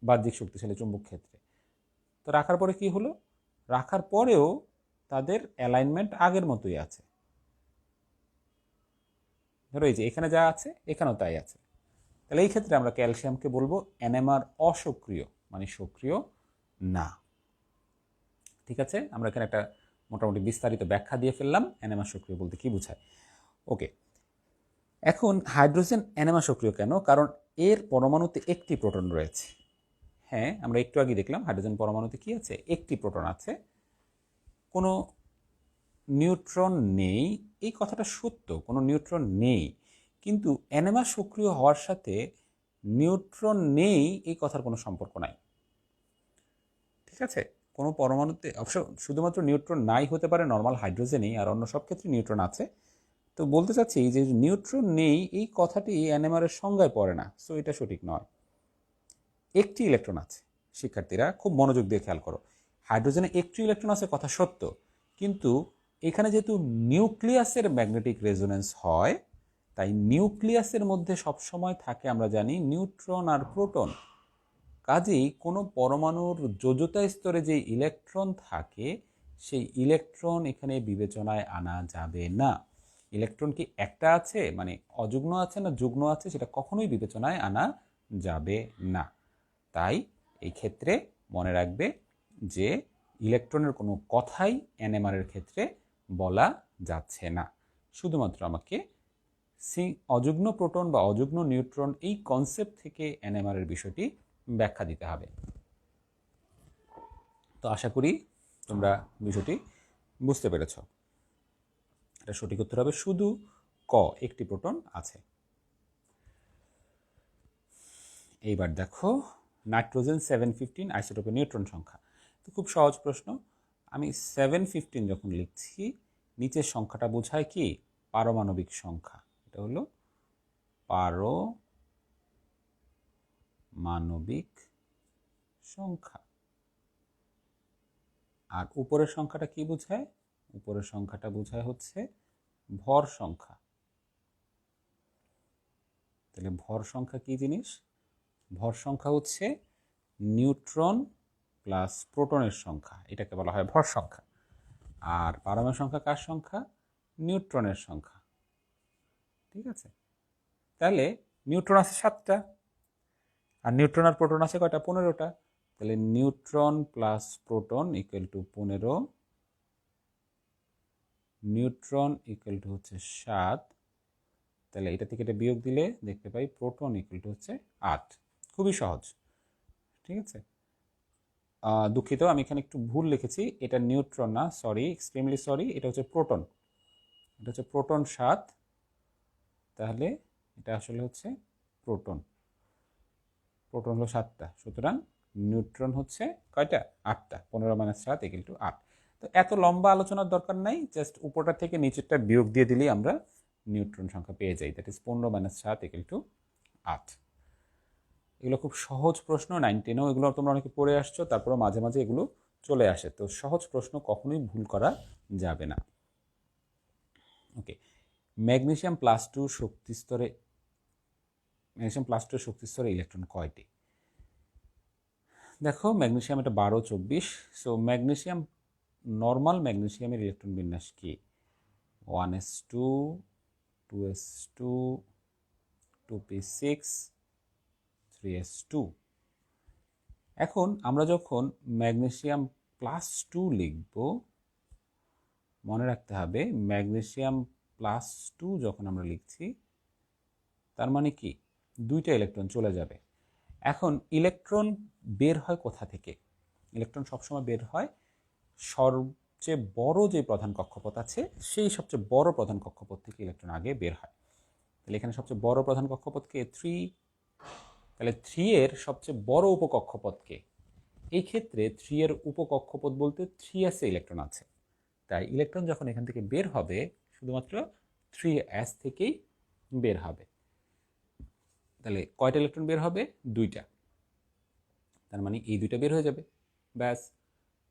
বাহ্যিক শক্তিশালী চুম্বক ক্ষেত্রে, তো রাখার পরে কি হলো? রাখার পরেও তাদের অ্যালাইনমেন্ট আগের মতোই আছে। ধরো এই যে এখানে যা আছে এখানেও তাই আছে। তাহলে এই ক্ষেত্রে আমরা ক্যালসিয়ামকে বলবো NMR অসক্রিয়, মানে সক্রিয় না। ঠিক আছে, আমরা এখানে একটা মোটামুটি বিস্তারিত ব্যাখ্যা দিয়ে ফেললাম NMR সক্রিয় বলতে কি বোঝায়। ওকে, এখন হাইড্রোজেন NMR সক্রিয় কেন? কারণ এর পরমাণুতে একটি প্রোটন রয়েছে। হ্যাঁ, আমরা একটু আগে দেখলাম হাইড্রোজেন পরমাণুতে কি আছে? একটি প্রোটন আছে, কোনো নিউট্রন নেই। এই কথাটা সত্য, কোনো নিউট্রন নেই, কিন্তু NMR সক্রিয় হওয়ার সাথে নিউট্রন নেই এই কথার কোনো সম্পর্ক নাই। ঠিক আছে, কোনো পরমাণুতে অবশ্য শুধুমাত্র নিউট্রন নাই হতে পারে নর্মাল হাইড্রোজেনেই, আর অন্য সব ক্ষেত্রে নিউট্রন আছে। তো বলতে চাচ্ছি যে নিউট্রন নেই এই কথাটি NMR এর সংজ্ঞায় পড়ে না, সো এটা সঠিক নয়। একটি ইলেকট্রন আছে। শিক্ষার্থীরা খুব মনোযোগ দিয়ে খেয়াল করো, হাইড্রোজেনে একটি ইলেকট্রন আছে কথা সত্য, কিন্তু এখানে যেহেতু নিউক্লিয়াসের ম্যাগনেটিক রেজোন্যান্স হয়, তাই নিউক্লিয়াসের মধ্যে সবসময় থাকে আমরা জানি নিউট্রন আর প্রোটন। কাজেই কোনো পরমাণুর যোজ্যতা স্তরে যে ইলেকট্রন থাকে, সেই ইলেকট্রন এখানে বিবেচনায় আনা যাবে না। ইলেকট্রন কি একটা আছে, মানে অযুগ্ন আছে না যুগ্ন আছে, সেটা কখনোই বিবেচনায় আনা যাবে না। তাই এই ক্ষেত্রে মনে রাখবে যে ইলেকট্রনের কোনো কথাই NMR এর ক্ষেত্রে বলা যাচ্ছে না। শুধুমাত্র আমাকে অযুগ্ন প্রোটন বা অযুগ্ন নিউট্রন এই কনসেপ্ট থেকে NMR এর বিষয়টি ব্যাখ্যা দিতে হবে। তো আশা করি তোমরা বিষয়টি বুঝতে পেরেছ। এটা সঠিক উত্তর হবে শুধু ক, একটি প্রোটন আছে। এইবার দেখো নাইট্রোজেন 715 আইসোটোপের নিউট্রন সংখ্যা। তো খুব সহজ প্রশ্ন। আমি 715 যখন লিখছি, নিচের সংখ্যাটা বোঝায় কি? পারমাণবিক সংখ্যা। এটা হলো পারমাণবিক সংখ্যা। আর উপরের সংখ্যাটা কি বোঝায়? উপরের সংখ্যাটা বোঝায় হচ্ছে ভর সংখ্যা। তাহলে ভর সংখ্যা কি জিনিস? ভর সংখ্যা হচ্ছে নিউট্রন প্লাস প্রোটনের সংখ্যা, এটাকে বলা হয় ভর সংখ্যা। আর পারমাণবিক সংখ্যা কার সংখ্যা? নিউট্রনের সংখ্যা। ঠিক আছে, তাহলে নিউট্রন আছে 7টা, আর নিউট্রন আর প্রোটন আছে কয়টা? 15টা। তাহলে neutron plus proton equal to 15, neutron equal to হচ্ছে 7। তাহলে এটা থেকে এটা বিয়োগ দিলে দেখতে পাই প্রোটন ইকুয়াল টু হচ্ছে 8। খুবই সহজ। ঠিক আছে, দুঃখিত, আমি এখানে একটু ভুল লিখেছি। এটা নিউট্রন না, সরি, এক্সট্রিমলি সরি, এটা হচ্ছে প্রোটন। এটা হচ্ছে প্রোটন 7, তাহলে এটা আসলে হচ্ছে প্রোটন। প্রোটন হলো 7টা, সুতরাং নিউট্রন হচ্ছে কয়টা? 8টা। 15 - 7 ইকুয়াল টু 8। তো এত লম্বা আলোচনার দরকার নাই, জাস্ট উপরটা থেকে নিচেরটা বিয়োগ দিয়ে দিলেই আমরা নিউট্রন সংখ্যা পেয়ে যাই। That is 15 - 7 equal to 8। এগুলো খুব সহজ প্রশ্ন, 9, 10-এও এগুলো তোমরা অনেকে পড়ে আসছো, তারপরে মাঝে মাঝে এগুলো চলে আসে। তো সহজ প্রশ্ন কখনোই ভুল করা যাবে না। ওকে, ম্যাগনেসিয়াম প্লাস 2 শক্তি স্তরে, ম্যাগনেসিয়াম প্লাস 2 শক্তি স্তরে ইলেকট্রন কয়টি? দেখো ম্যাগনেসিয়াম এটা 12, 24। সো ম্যাগনেসিয়াম, নর্মাল ম্যাগনেসিয়ামের ইলেকট্রন বিন্যাস কি? 1s2, 2s2, 2p6, 3s2। এখন আমরা যখন ম্যাগনেসিয়াম প্লাস 2 লিখব, মনে রাখতে হবে ম্যাগনেসিয়াম প্লাস 2 যখন আমরা লিখছি, তার মানে কি? 2টা ইলেকট্রন চলে যাবে। এখন ইলেকট্রন বের হয় কোথা থেকে? ইলেকট্রন সবসময় বের হয় সবচেয়ে বড় যে প্রধান কক্ষপথ আছে, সেই সবচেয়ে বড় প্রধান কক্ষপথ থেকে ইলেকট্রন আগে বের হয়। তাহলে এখানে সবচেয়ে বড় প্রধান কক্ষপথকে 3, তাহলে 3 এর সবচেয়ে বড় উপকক্ষপথকে, এই ক্ষেত্রে 3 এর উপকক্ষপথ বলতে 3s এ ইলেকট্রন আছে। তাই ইলেকট্রন যখন এখান থেকে বের হবে, শুধুমাত্র 3s থেকেই বের হবে। তাহলে কয়টা ইলেকট্রন বের হবে? 2টা। তার মানে এই 2টা বের হয়ে যাবে, ব্যাস।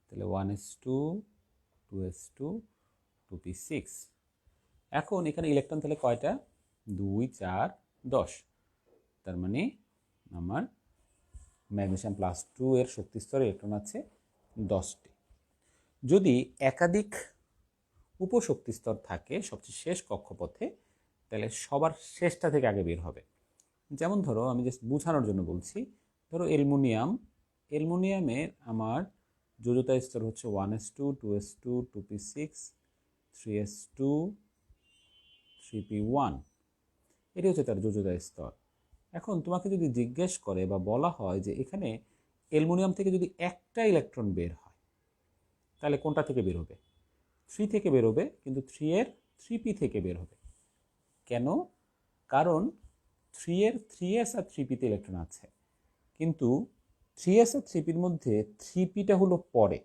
তাহলে 1s2, 2s2, 2p6। এখন এখানে ইলেকট্রন তাহলে কয়টা? 2, 4, 10। তার মানে আমার ম্যাগনেসিয়াম প্লাস 2 এর শক্তি স্তরে ইলেকট্রন আছে 10টি। যদি একাধিক উপশক্তি স্তর থাকে সবচেয়ে শেষ কক্ষপথে, তাহলে সবার শেষটা থেকে আগে বের হবে। যেমন ধরো, আমি জাস্ট বোঝানোর জন্য বলছি, ধরো অ্যালুমিনিয়ামের আমার যোজ্যতা স্তর হচ্ছে 1s2, 2s2, 2p6, 3s2, 3p1। এটি হচ্ছে তার যোজ্যতা স্তর। এখন তোমাকে যদি জিজ্ঞেস করে বা বলা হয় যে এখানে অ্যালুমিনিয়াম থেকে যদি একটা ইলেকট্রন বের হয়, তাহলে কোনটা থেকে বের হবে? 3 থেকে বের হবে, কিন্তু 3 এর 3p থেকে বের হবে। কেন? কারণ 3 এর 3s আর 3pতে ইলেকট্রন আছে, কিন্তু 3s আর 3pর মধ্যে 3pটা হলো পরে।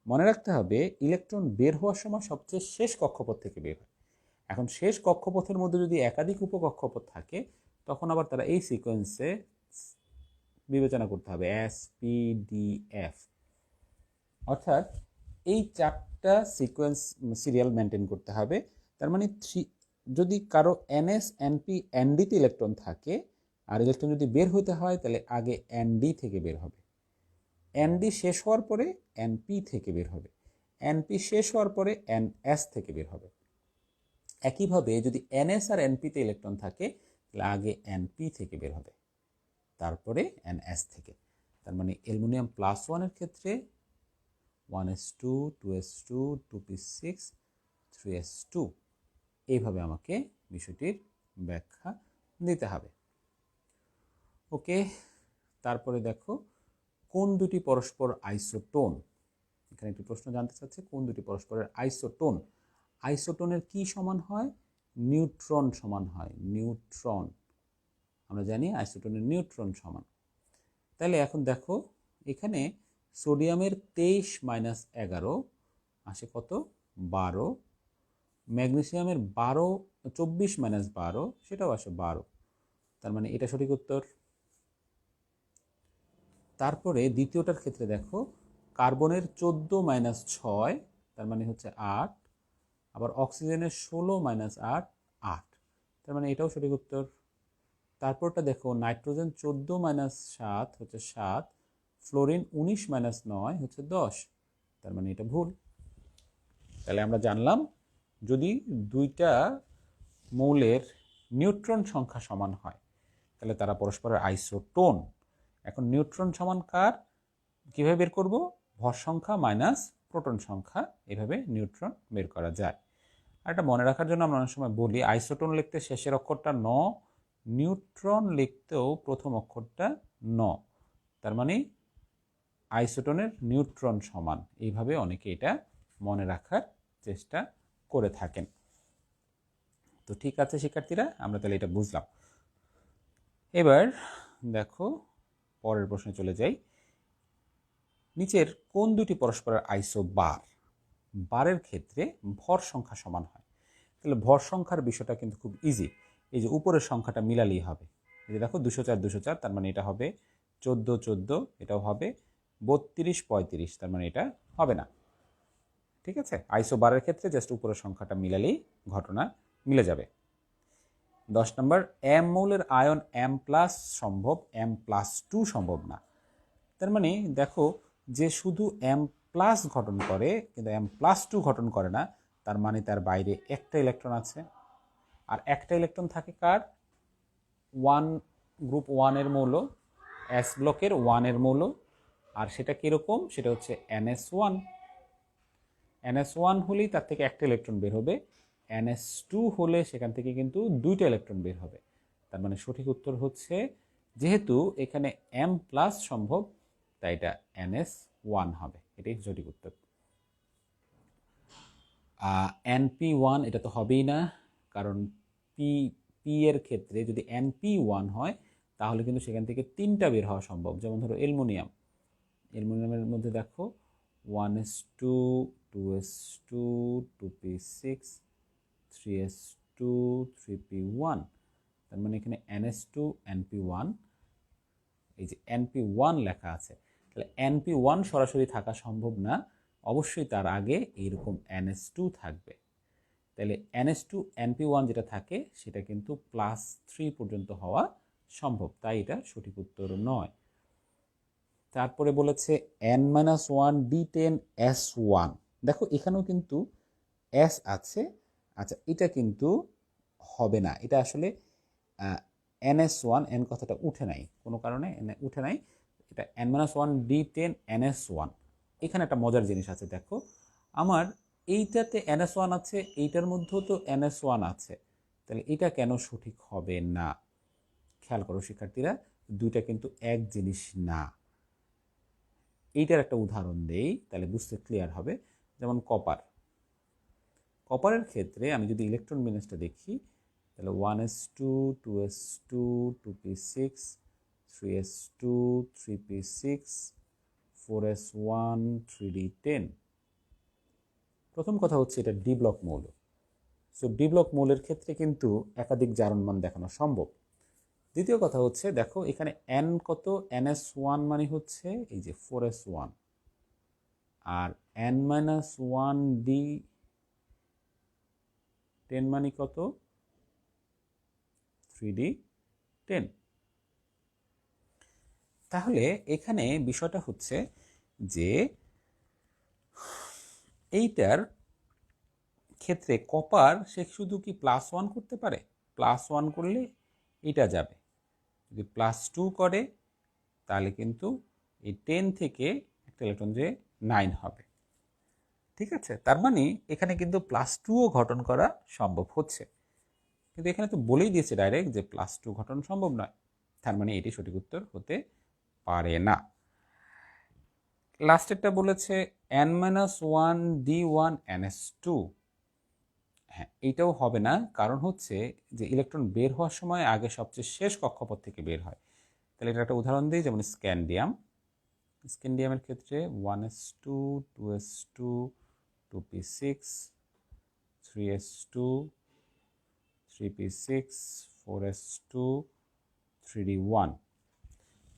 মনে রাখতে হবে ইলেকট্রন বের হওয়ার সময় সবচেয়ে শেষ কক্ষপথ থেকে বের হয়। এখন শেষ কক্ষপথের মধ্যে যদি একাধিক উপকক্ষপথ থাকে, তখন আবার তারা এই সিকোয়েন্সে বিবেচনা করতে হবে, এস, পি, ডি, এফ। অর্থাৎ এই 4টা সিকোয়েন্স সিরিয়াল মেনটেন করতে হবে। তার মানে যদি কারো এনএস, এনপি, এনডিতে ইলেকট্রন থাকে, আর ইলেকট্রন যদি বের হতে হয়, তাহলে আগে এনডি থেকে বের হবে, এনডি শেষ হওয়ার পরে এনপি থেকে বের হবে, এনপি শেষ হওয়ার পরে এনএস থেকে বের হবে। একইভাবে যদি এনএস আর এনপিতে ইলেকট্রন থাকে, তাহলে আগে এনপি থেকে বের হবে, তারপরে এনএস থেকে। তার মানে অ্যালুমিনিয়াম প্লাস 1-এর ক্ষেত্রে 1s2, 2s2, 2p6, 3s2। এইভাবে আমাকে বিষয়টির ব্যাখ্যা দিতে হবে। ওকে, তারপরে দেখো কোন দুটি পরস্পর আইসোটোন, এখানে একটি প্রশ্ন জানতে চাচ্ছে কোন দুটি পরস্পরের আইসোটোন। আইসোটোনের কি সমান হয়? নিউট্রন সমান হয়, নিউট্রন। আমরা জানি আইসোটোনের নিউট্রন সমান। তাহলে এখন দেখো এখানে সোডিয়ামের 23 - 11 আসে কত? 12। ম্যাগনেসিয়ামের 24 - 12 সেটাও আসে 12। তার মানে এটা সঠিক উত্তর। তারপরে দ্বিতীয়টার ক্ষেত্রে দেখো কার্বনের 14 - 6 তার মানে হচ্ছে 8, আবার অক্সিজেনের 16 - 8 8, তার মানে এটাও সঠিক উত্তর। তারপরটা দেখো নাইট্রোজেন 14 - 7 হচ্ছে 7, ফ্লোরিন 19 - 9 হচ্ছে 10, তার মানে এটা ভুল। তাহলে আমরা জানলাম যদি দুইটা মৌলের নিউট্রন সংখ্যা সমান হয় তাহলে তারা পরস্পরের আইসোটোন। এখন নিউট্রন সমান কার কিভাবে বের করব? ভর সংখ্যা মাইনাস প্রোটন সংখ্যা, এভাবে নিউট্রন বের করা যায়। আর এটা মনে রাখার জন্য আমরা অনেক সময় বলি আইসোটোন লিখতে শেষের অক্ষরটা ন, নিউট্রন লিখতেও প্রথম অক্ষরটা ন, তার মানে আইসোটোনের নিউট্রন সমান। এইভাবে অনেকে এটা মনে রাখার চেষ্টা করে থাকেন। তো ঠিক আছে শিক্ষার্থীরা, আমরা তাহলে এটা বুঝলাম। এবার দেখো পরের প্রশ্নে চলে যাই। নিচের কোন দুটি পরস্পরের আইসো বার? বারের ক্ষেত্রে ভর সংখ্যা সমান হয়। তাহলে ভর সংখ্যার বিষয়টা কিন্তু খুব ইজি। এই যে উপরের সংখ্যাটা মিলালেই হবে। এই যে দেখো 204 204, তার মানে এটা হবে 14 14, এটাও হবে 32 35, তার মানে এটা হবে না। ঠিক আছে, আইসো বারের ক্ষেত্রে জাস্ট উপরের সংখ্যাটা মিলালেই ঘটনা মিলে যাবে। 10 নম্বর, এম মৌলের আয়ন M+ সম্ভব, M+2 সম্ভব না। তার মানে দেখো যে শুধু M+ গঠন করে কিন্তু M+2 গঠন করে না, তার মানে তার বাইরে একটা ইলেকট্রন আছে। আর একটা ইলেকট্রন থাকে কার? গ্রুপ 1 এর মৌল, S ব্লকের 1 এর মৌল। আর সেটা কিরকম? সেটা হচ্ছে NS1। NS1 হলেই তার থেকে একটা ইলেকট্রন বের হবে, NS2 হলে সেখান থেকে কিন্তু দুইটা ইলেকট্রন বের হবে। তার মানে সঠিক উত্তর হচ্ছে, যেহেতু এখানে M+ সম্ভব তাই এটা NS1 হবে, এটাই সঠিক উত্তর। NP1 এটা তো হবেই না, কারণ পি এর ক্ষেত্রে যদি NP1 হয় তাহলে কিন্তু সেখান থেকে তিনটা বের হওয়া সম্ভব। যেমন ধরো অ্যালুমিনিয়ামের মধ্যে দেখো 1s2 2s2 2p6 3s2 3p1, তার মানে এখানে NS2 NP1, এই যে NP1 লেখা আছে, তাহলে NP1 সরাসরি থাকা সম্ভব না, অবশ্যই তার আগে এইরকম NS2 থাকবে। তাহলে NS2 NP1 যেটা থাকে সেটা কিন্তু +3 পর্যন্ত হওয়া সম্ভব, তাই এটা সঠিক উত্তর নয়। তারপরে বলেছে N-1D10S1, দেখো এখানেও কিন্তু S আছে। আচ্ছা, এটা কিন্তু হবে না, এটা আসলে NS1, N কথাটা উঠে নাই, কোনো কারণে উঠে নাই, এটা N-1D10NS1। এখানে একটা মজার জিনিস আছে, দেখো আমার এইটাতে NS1 আছে, এইটার মধ্যেও তো NS1 আছে, তাহলে এটা কেন সঠিক হবে না? খেয়াল করো শিক্ষার্থীরা, দুইটা কিন্তু এক জিনিস না। এইটার একটা উদাহরণ দেই তাহলে বুঝতে ক্লিয়ার হবে। যেমন কপারের ক্ষেত্রে আমি যদি ইলেকট্রন বিন্যাসটা দেখি তাহলে 1s2 2s2 2p6 3s2 3p6 4s1 3d10। প্রথম কথা হচ্ছে এটা ডি ব্লক মৌল, সো ডি ব্লক মৌলের ক্ষেত্রে কিন্তু একাধিক জারণ মান দেখানো সম্ভব। দ্বিতীয় কথা হচ্ছে দেখো এখানে N কত? NS1 মানে হচ্ছে এই যে 4s1, আর N-1D10 মানে কত? 3D10। তাহলে এখানে বিষয়টা হচ্ছে যে এইটার ক্ষেত্রে কপার সে শুধু কি +1 করতে পারে? +1 করলে এটা যাবে, যদি +2 করে তাহলে কিন্তু এই 10 থেকে একটা ইলেকট্রন যে 9 হবে। ঠিক আছে, তার মানে এখানে কিন্তু +2ও গঠন করা সম্ভব হচ্ছে, কিন্তু এখানে তো বলেই দিয়েছে ডাইরেক্ট যে +2 গঠন সম্ভব নয়, তার মানে এটি সঠিক উত্তর হতে পারে না। লাস্টেরটা বলেছে n-1d1ns2। হ্যাঁ, এইটাও হবে না, কারণ হচ্ছে যে ইলেকট্রন বের হওয়ার সময় আগে সবচেয়ে শেষ কক্ষপথ থেকে বের হয়। তাহলে এটা একটা উদাহরণ দিই, যেমন স্ক্যান্ডিয়াম। স্ক্যান্ডিয়ামের ক্ষেত্রে 1s2, 2s2, 2p6, 3s2, 3p6, 4s2, 3d1।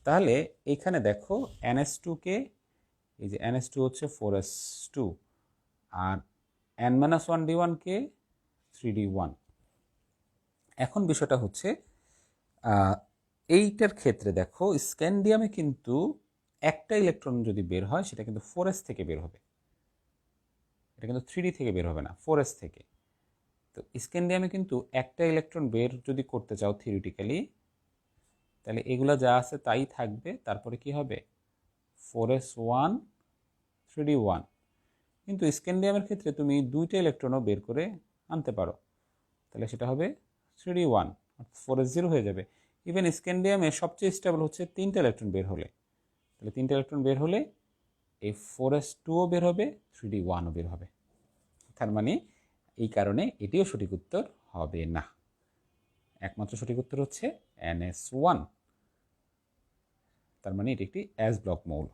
তাহলে এইখানে দেখো ns2কে, এই যে ns2 হচ্ছে 4s2, আর n-1d1কে 3d1। এখন বিষয়টা হচ্ছে এইটার ক্ষেত্রে দেখো স্ক্যান্ডিয়ামে কিন্তু একটা ইলেকট্রন যদি বের হয় সেটা কিন্তু 4s থেকে বের হবে, এটা কিন্তু 3d থেকে বের হবে না, 4s থেকে। তো স্ক্যান্ডিয়ামে কিন্তু একটা ইলেকট্রন বের যদি করতে চাও থিওরিটিক্যালি, তাহলে এগুলা যা আছে তাই থাকবে, তারপরে কি হবে 4s1 3d1। কিন্তু স্ক্যান্ডিয়ামের ক্ষেত্রে তুমি দুইটা ইলেকট্রনও বের করে আনতে পারো, তাহলে সেটা হবে 3d1, 4s0 হয়ে যাবে। ইভেন স্ক্যান্ডিয়ামে সবচেয়ে স্টেবল হচ্ছে তিনটা ইলেকট্রন বের হলে, তাহলে তিনটা ইলেকট্রন বের হলে এই 4s2ও বের হবে, 3d1ও বের হবে। তার মানে এই কারণে এটিও সঠিক উত্তর হবে না। একমাত্র সঠিক উত্তর হচ্ছে ns1। তার মানে এটি একটি অ্যাস ব্লক মৌল।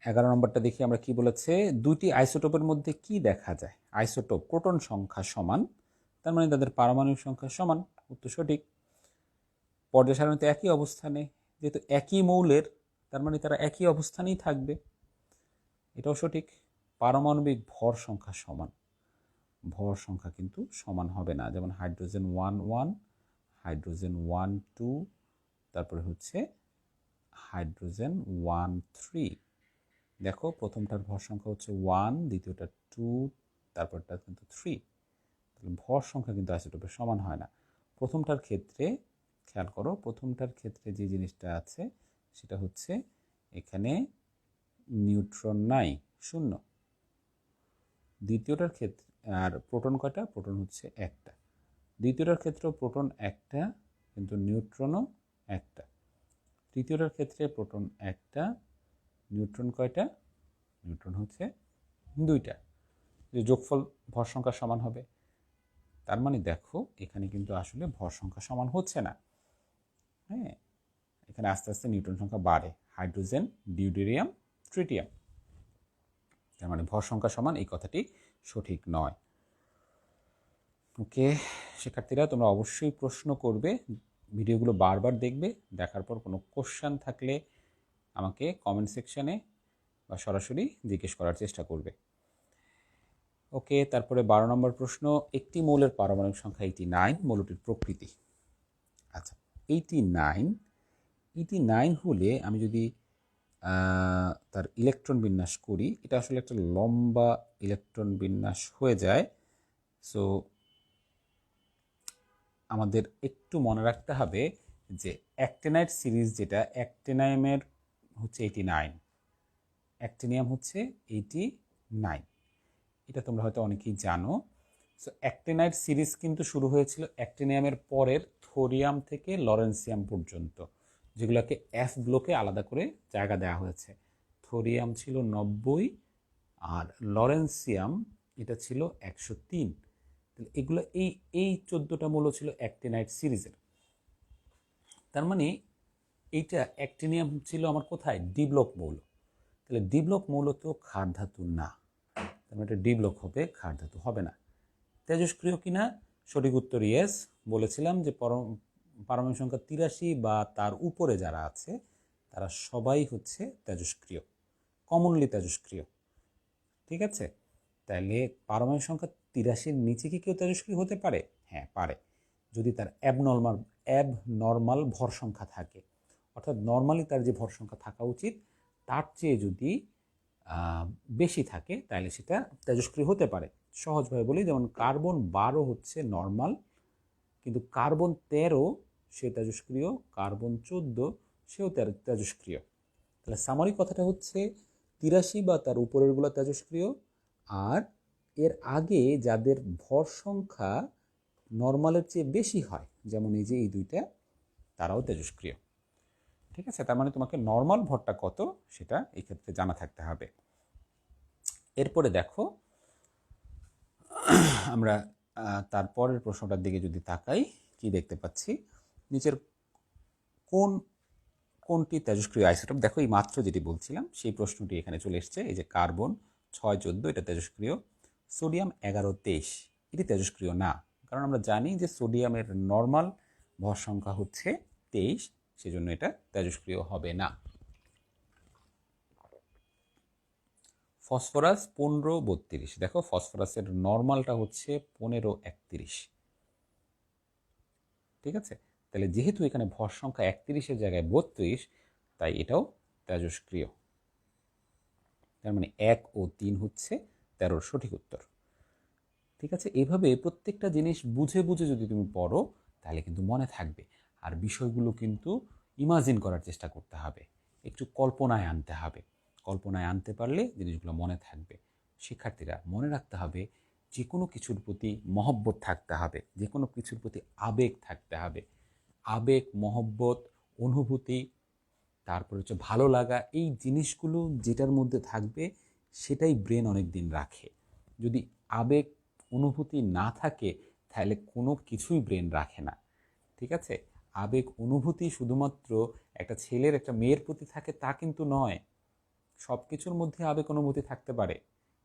11 নম্বরটা দেখি আমরা কি বলেছে, দুইটি আইসোটোপের মধ্যে কি দেখা যায়? আইসোটোপ প্রোটন সংখ্যা সমান, তার মানে তাদের পারমাণবিক সংখ্যা সমান। উত্তর সঠিক। পর্যায় সারণীতে একই অবস্থানে, যেহেতু একই মৌলের তার মানে তারা একই অবস্থানেই থাকবে, এটাও সঠিক। পারমাণবিক ভর সংখ্যা সমান, ভর সংখ্যা কিন্তু সমান হবে না, যেমন হাইড্রোজেন 1 হাইড্রোজেন 1 তারপরে হচ্ছে হাইড্রোজেন 1 দেখো প্রথমটার ভর সংখ্যা হচ্ছে 1, দ্বিতীয়টা 2, তারপরটা কিন্তু 3। তাহলে ভর সংখ্যা কিন্তু আইসোটোপের সমান হয় না। প্রথমটার ক্ষেত্রে খেয়াল করো, প্রথমটার ক্ষেত্রে যে জিনিসটা আছে সেটা হচ্ছে এখানে নিউট্রন নাই, শূন্য। দ্বিতীয়টার ক্ষেত্রে আর প্রোটন কয়টা? প্রোটন হচ্ছে একটা। দ্বিতীয়টার ক্ষেত্রেও প্রোটন একটা, কিন্তু নিউট্রনও একটা। তৃতীয়টার ক্ষেত্রে প্রোটন একটা, নিউট্রন কয়টা? নিউট্রন হচ্ছে দুইটা। যে যোগফল ভর সংখ্যা সমান হবে, তার মানে দেখো এখানে কিন্তু আসলে ভর সংখ্যা সমান হচ্ছে না। হ্যাঁ, এখানে আস্তে আস্তে নিউট্রন সংখ্যা বাড়ে, হাইড্রোজেন, ডিউটেরিয়াম, ট্রিটিয়াম। তার মানে ভর সংখ্যা সমান এই কথাটি সঠিক নয়। ওকে শিক্ষার্থীরা, তোমরা অবশ্যই প্রশ্ন করবে, ভিডিওগুলো বারবার দেখবে, দেখার পর কোনো কোশ্চেন থাকলে আমাকে কমেন্ট সেকশানে বা সরাসরি জিজ্ঞেস করার চেষ্টা করবে। ওকে, তারপরে 12 নম্বর প্রশ্ন, একটি মৌলের পারমাণবিক সংখ্যা 89, মৌলটির প্রকৃতি। আচ্ছা, 89 হলে আমি যদি তার ইলেকট্রন বিন্যাস করি, এটা আসলে একটা লম্বা ইলেকট্রন বিন্যাস হয়ে যায়। সো আমাদের একটু মনে রাখতে হবে যে অ্যাক্টিনাইট সিরিজ, যেটা অ্যাক্টিনাইমের হচ্ছে 89, অ্যাক্টিনিয়াম হচ্ছে 89, এটা তোমরা হয়তো অনেকেই জানো। সো অ্যাক্টিনাইট সিরিজ কিন্তু শুরু হয়েছিল অ্যাক্টিনিয়ামের পরের থোরিয়াম থেকে লরেন্সিয়াম পর্যন্ত, যেগুলোকে এফ ব্লকে আলাদা করে জায়গা দেওয়া হয়েছে। থোরিয়াম ছিল 90 আর লরেন্সিয়াম এটা ছিল 103। তাহলে এগুলো এই 14টা মৌল ছিল অ্যাক্টিনাইট সিরিজের। তার মানে এইটা অ্যাক্টিনিয়াম ছিল আমার কোথায়? ডি ব্লক মৌল। তাহলে ডি ব্লক মৌল তো ক্ষার ধাতু না, তার মানে এটা ডি ব্লক হবে, ক্ষার ধাতু হবে না। তেজস্ক্রিয় কিনা? সঠিক উত্তর ইয়েস। বলেছিলাম যে পারমাণবিক সংখ্যা 83 বা তার উপরে যারা আছে তারা সবাই হচ্ছে তেজস্ক্রিয়, কমনলি তেজস্ক্রিয়। ঠিক আছে, তাহলে পারমাণবিক সংখ্যা 83-র নিচে কি কেউ তেজস্ক্রিয় হতে পারে? হ্যাঁ পারে, যদি তার অ্যাবনর্মাল ভর সংখ্যা থাকে, অর্থাৎ নর্মালি তার যে ভর সংখ্যা থাকা উচিত তার চেয়ে যদি বেশি থাকে, তাহলে সেটা তেজস্ক্রিয় হতে পারে। সহজভাবে বলি, যেমন কার্বন 12 হচ্ছে নর্মাল, কিন্তু কার্বন 13 সে তেজস্ক্রিয়, কার্বন 14 সেও তেজস্ক্রিয়। তাহলে সামারি কথাটা হচ্ছে 83 বা তার উপরেরগুলো তেজস্ক্রিয়, আর এর আগে যাদের ভর সংখ্যা নর্মালের চেয়ে বেশি হয়, যেমন এই যে এই দুইটা, তারাও তেজস্ক্রিয়। ঠিক আছে, তার মানে তোমাকে নর্মাল ভরটা কত সেটা এই ক্ষেত্রে জানা থাকতে হবে। এরপরে দেখো আমরা তারপরের প্রশ্নটার দিকে যদি তাকাই, কি দেখতে পাচ্ছি, নিচের কোনটি তেজস্ক্রিয় আইসোটোপ। দেখো এই মাত্র যেটি বলছিলাম সেই প্রশ্নটি এখানে চলে এসছে। এই যে কার্বন 614 এটা তেজস্ক্রিয়, সোডিয়াম 1123 এটি তেজস্ক্রিয় না, কারণ আমরা জানি যে সোডিয়ামের নর্মাল ভর সংখ্যা হচ্ছে 23, সেজন্য এটা তেজস্ক্রিয় হবে না। ফসফরাস 1532, দেখো ফসফরাসের নর্মালটা হচ্ছে 1531। ঠিক আছে, তাহলে যেহেতু এখানে ভর সংখ্যা 31-এর জায়গায় 32, তাই এটাও তেজস্ক্রিয়। তার মানে 1 ও 3 হচ্ছে 13-র সঠিক উত্তর। ঠিক আছে, এভাবে প্রত্যেকটা জিনিস বুঝে বুঝে যদি তুমি পড়ো তাহলে কিন্তু মনে থাকবে। আর বিষয়গুলো কিন্তু ইমাজিন করার চেষ্টা করতে হবে, একটু কল্পনায় আনতে হবে। কল্পনায় আনতে পারলে জিনিসগুলো মনে থাকবে। শিক্ষার্থীরা মনে রাখতে হবে যে কোনো কিছুর প্রতি মহব্বত থাকতে হবে, যে কোনো কিছুর প্রতি আবেগ থাকতে হবে। আবেগ, মহব্বত, অনুভূতি, তারপর হচ্ছে ভালো লাগা, এই জিনিসগুলো যেটার মধ্যে থাকবে সেটাই ব্রেন অনেক দিন রাখে। যদি আবেগ, অনুভূতি না থাকে তাহলে কোনো কিছুই ব্রেন রাখে না। ঠিক আছে, আবেগ, অনুভূতি শুধুমাত্র একটা ছেলের একটা মেয়ের প্রতি থাকে তা কিন্তু নয়, সব কিছুর মধ্যে আবেগ অনুভূতি থাকতে পারে।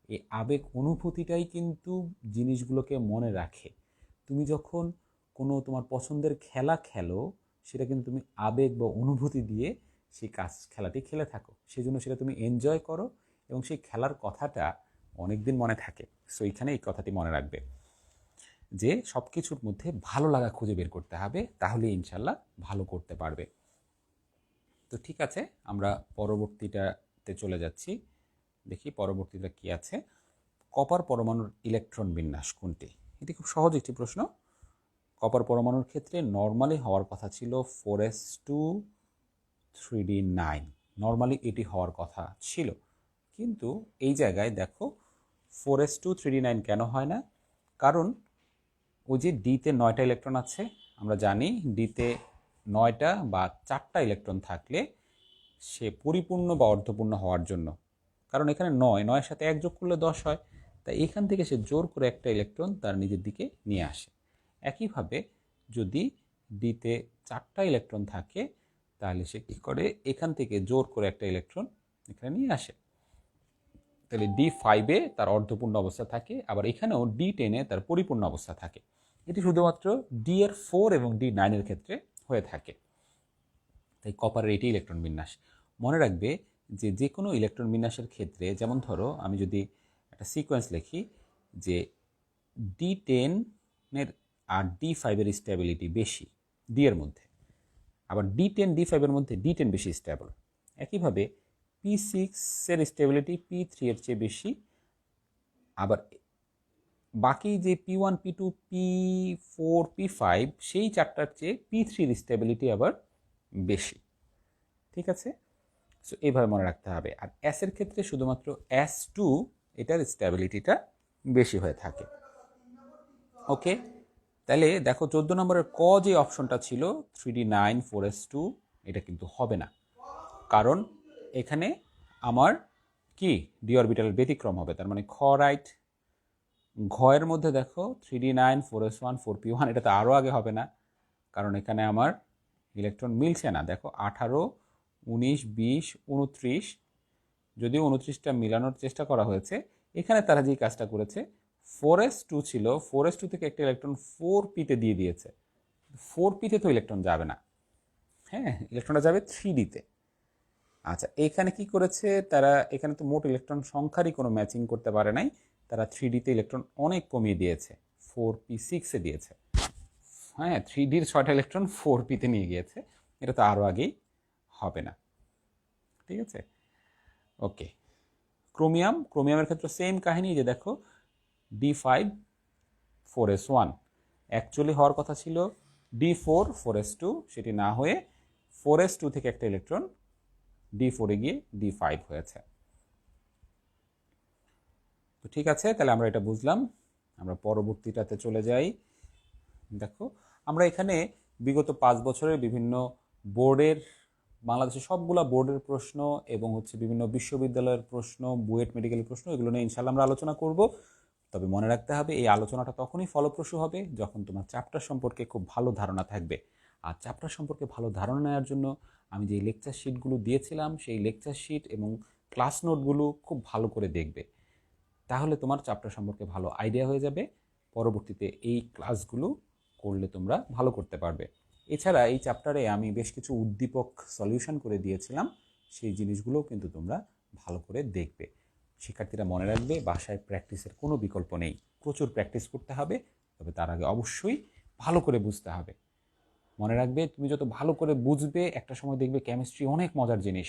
এই আবেগ অনুভূতিটাই কিন্তু জিনিসগুলোকে মনে রাখে। তুমি যখন কোনো তোমার পছন্দের খেলা খেলো, সেটা কিন্তু তুমি আবেগ বা অনুভূতি দিয়ে সেই খেলাটি খেলে থাকো, সেই জন্য সেটা তুমি এনজয় করো এবং সেই খেলার কথাটা অনেক দিন মনে থাকে। সো এইখানে এই কথাটি মনে রাখবে যে সব কিছুর মধ্যে ভালো লাগা খুঁজে বের করতে হবে, তাহলে ইনশাল্লাহ ভালো করতে পারবে। তো ঠিক আছে, আমরা পরবর্তীটাতে চলে যাচ্ছি। দেখি পরবর্তীটা কি আছে। কপার পরমাণুর ইলেকট্রন বিন্যাস কোনটি? এটি খুব সহজ একটি প্রশ্ন। কপার পরমাণুর ক্ষেত্রে নর্মালি হওয়ার কথা ছিল 4s2 3d9, নর্মালি এটি হওয়ার কথা ছিল, কিন্তু এই জায়গায় দেখো 4s2 3d9 কেন হয় না? কারণ ওই যে ডিতে 9টা ইলেকট্রন আছে, আমরা জানি ডিতে 9টা বা 4টা ইলেকট্রন থাকলে সে পরিপূর্ণ বা অর্ধপূর্ণ হওয়ার জন্য, কারণ এখানে 9-9-এর সাথে 1 যোগ করলে 10 হয়, তাই এখান থেকে সে জোর করে একটা ইলেকট্রন তার নিজের দিকে নিয়ে আসে। একইভাবে যদি ডিতে 4টা ইলেকট্রন থাকে তাহলে সে কী করে, এখান থেকে জোর করে একটা ইলেকট্রন এখানে নিয়ে আসে। তাহলে D5-এ তার অর্ধপূর্ণ অবস্থা থাকে, আবার এখানেও D10-এ তার পরিপূর্ণ অবস্থা থাকে। এটি শুধুমাত্র D4 এবং D9-এর ক্ষেত্রে হয়ে থাকে। তাই কপারের এটি ইলেকট্রন বিন্যাস। মনে রাখবে যে যে কোনো ইলেকট্রন বিন্যাসের ক্ষেত্রে, যেমন ধরো আমি যদি একটা সিকোয়েন্স লিখি যে D10-এর আর D5-এর স্টেবিলিটি বেশি ডি এর মধ্যে, আবার D10 D5-এর মধ্যে D10 বেশি স্টেবল। একইভাবে P6-এর স্টেবিলিটি P3-এর চেয়ে বেশি, আবার বাকি যে P1 P2 P4 P5 সেই চারটার চেয়ে P3-র স্টেবিলিটি আবার বেশি। ঠিক আছে, সো এইভাবে মনে রাখতে হবে। আর এর ক্ষেত্রে শুধুমাত্র S2 এটার স্টেবিলিটিটা বেশি হয়ে থাকে। ওকে, তাহলে দেখো 14 নম্বরের ক যে অপশনটা ছিল 3d9 4s2, এটা কিন্তু হবে না, কারণ এখানে আমার কি ডি অরবিটালের ব্যতিক্রম হবে, তার মানে খ রাইট। ঘয়ের মধ্যে দেখো 3d9 4s1 4p1, এটা তো আরও আগে হবে না, কারণ এখানে আমার ইলেকট্রন মিলছে না। দেখো 18 19 20 29, যদিও 29টা মিলানোর চেষ্টা করা হয়েছে, এখানে তারা যেই কাজটা করেছে 4s2 ছিল, 4s2 থেকে একটা ইলেকট্রন 4p-তে দিয়ে দিয়েছে। 4p-তে তো ইলেকট্রন যাবে না, হ্যাঁ, ইলেকট্রনটা যাবে 3d-তে। আচ্ছা, এখানে কি করেছে তারা, এখানে তো মোট ইলেকট্রন সংখ্যারই কোনো ম্যাচিং করতে পারে নাই, তারা 3d-তে ইলেকট্রন অনেক কমিয়ে দিয়েছে, 4p6-এ দিয়েছে। হ্যাঁ, 3d-র 6টা ইলেকট্রন 4p-তে নিয়ে গিয়েছে, এটা তো আরও আগেই হবে না। ঠিক আছে, ওকে। ক্রোমিয়ামের ক্ষেত্রে সেম কাহিনী, যে দেখো D5 4s1, অ্যাকচুয়ালি হওয়ার কথা ছিল D4 4s2, সেটি না হয়ে 4s2 থেকে একটা ইলেকট্রন D4-এ গিয়ে D5 হয়েছে। তো ঠিক আছে, তাহলে আমরা এটা বুঝলাম। আমরা পরবর্তীটাতে চলে যাই। দেখো আমরা এখানে বিগত 5 বছরের বিভিন্ন বোর্ডের বাংলাদেশের সবগুলা বোর্ডের প্রশ্ন এবং হচ্ছে বিভিন্ন বিশ্ববিদ্যালয়ের প্রশ্ন, বুয়েট মেডিকেলের প্রশ্ন, এগুলো নিয়ে ইনশাল্লাহ আমরা আলোচনা করব। তবে মনে রাখতে হবে এই আলোচনাটা তখনই ফলপ্রসূ হবে যখন তোমার চ্যাপ্টার সম্পর্কে খুব ভালো ধারণা থাকবে। আর চ্যাপ্টার সম্পর্কে ভালো ধারণা নেওয়ার জন্য আমি যে লেকচার শিটগুলো দিয়েছিলাম সেই লেকচার শিট এবং ক্লাস নোটগুলো খুব ভালো করে দেখবে। তাহলে তোমার চ্যাপ্টার সম্পর্কে ভালো আইডিয়া হয়ে যাবে। পরবর্তীতে এই ক্লাসগুলো করলে তোমরা ভালো করতে পারবে। এছাড়া এই চ্যাপ্টারে আমি বেশ কিছু উদ্দীপক সলিউশন করে দিয়েছিলাম, সেই জিনিসগুলোও কিন্তু তোমরা ভালো করে দেখবে। শিক্ষার্থীরা মনে রাখবে, বাসায় প্র্যাকটিসের কোনো বিকল্প নেই, প্রচুর প্র্যাকটিস করতে হবে। তবে তার আগে অবশ্যই ভালো করে বুঝতে হবে। মনে রাখবে, তুমি যত ভালো করে বুঝবে একটা সময় দেখবে কেমিস্ট্রি অনেক মজার জিনিস।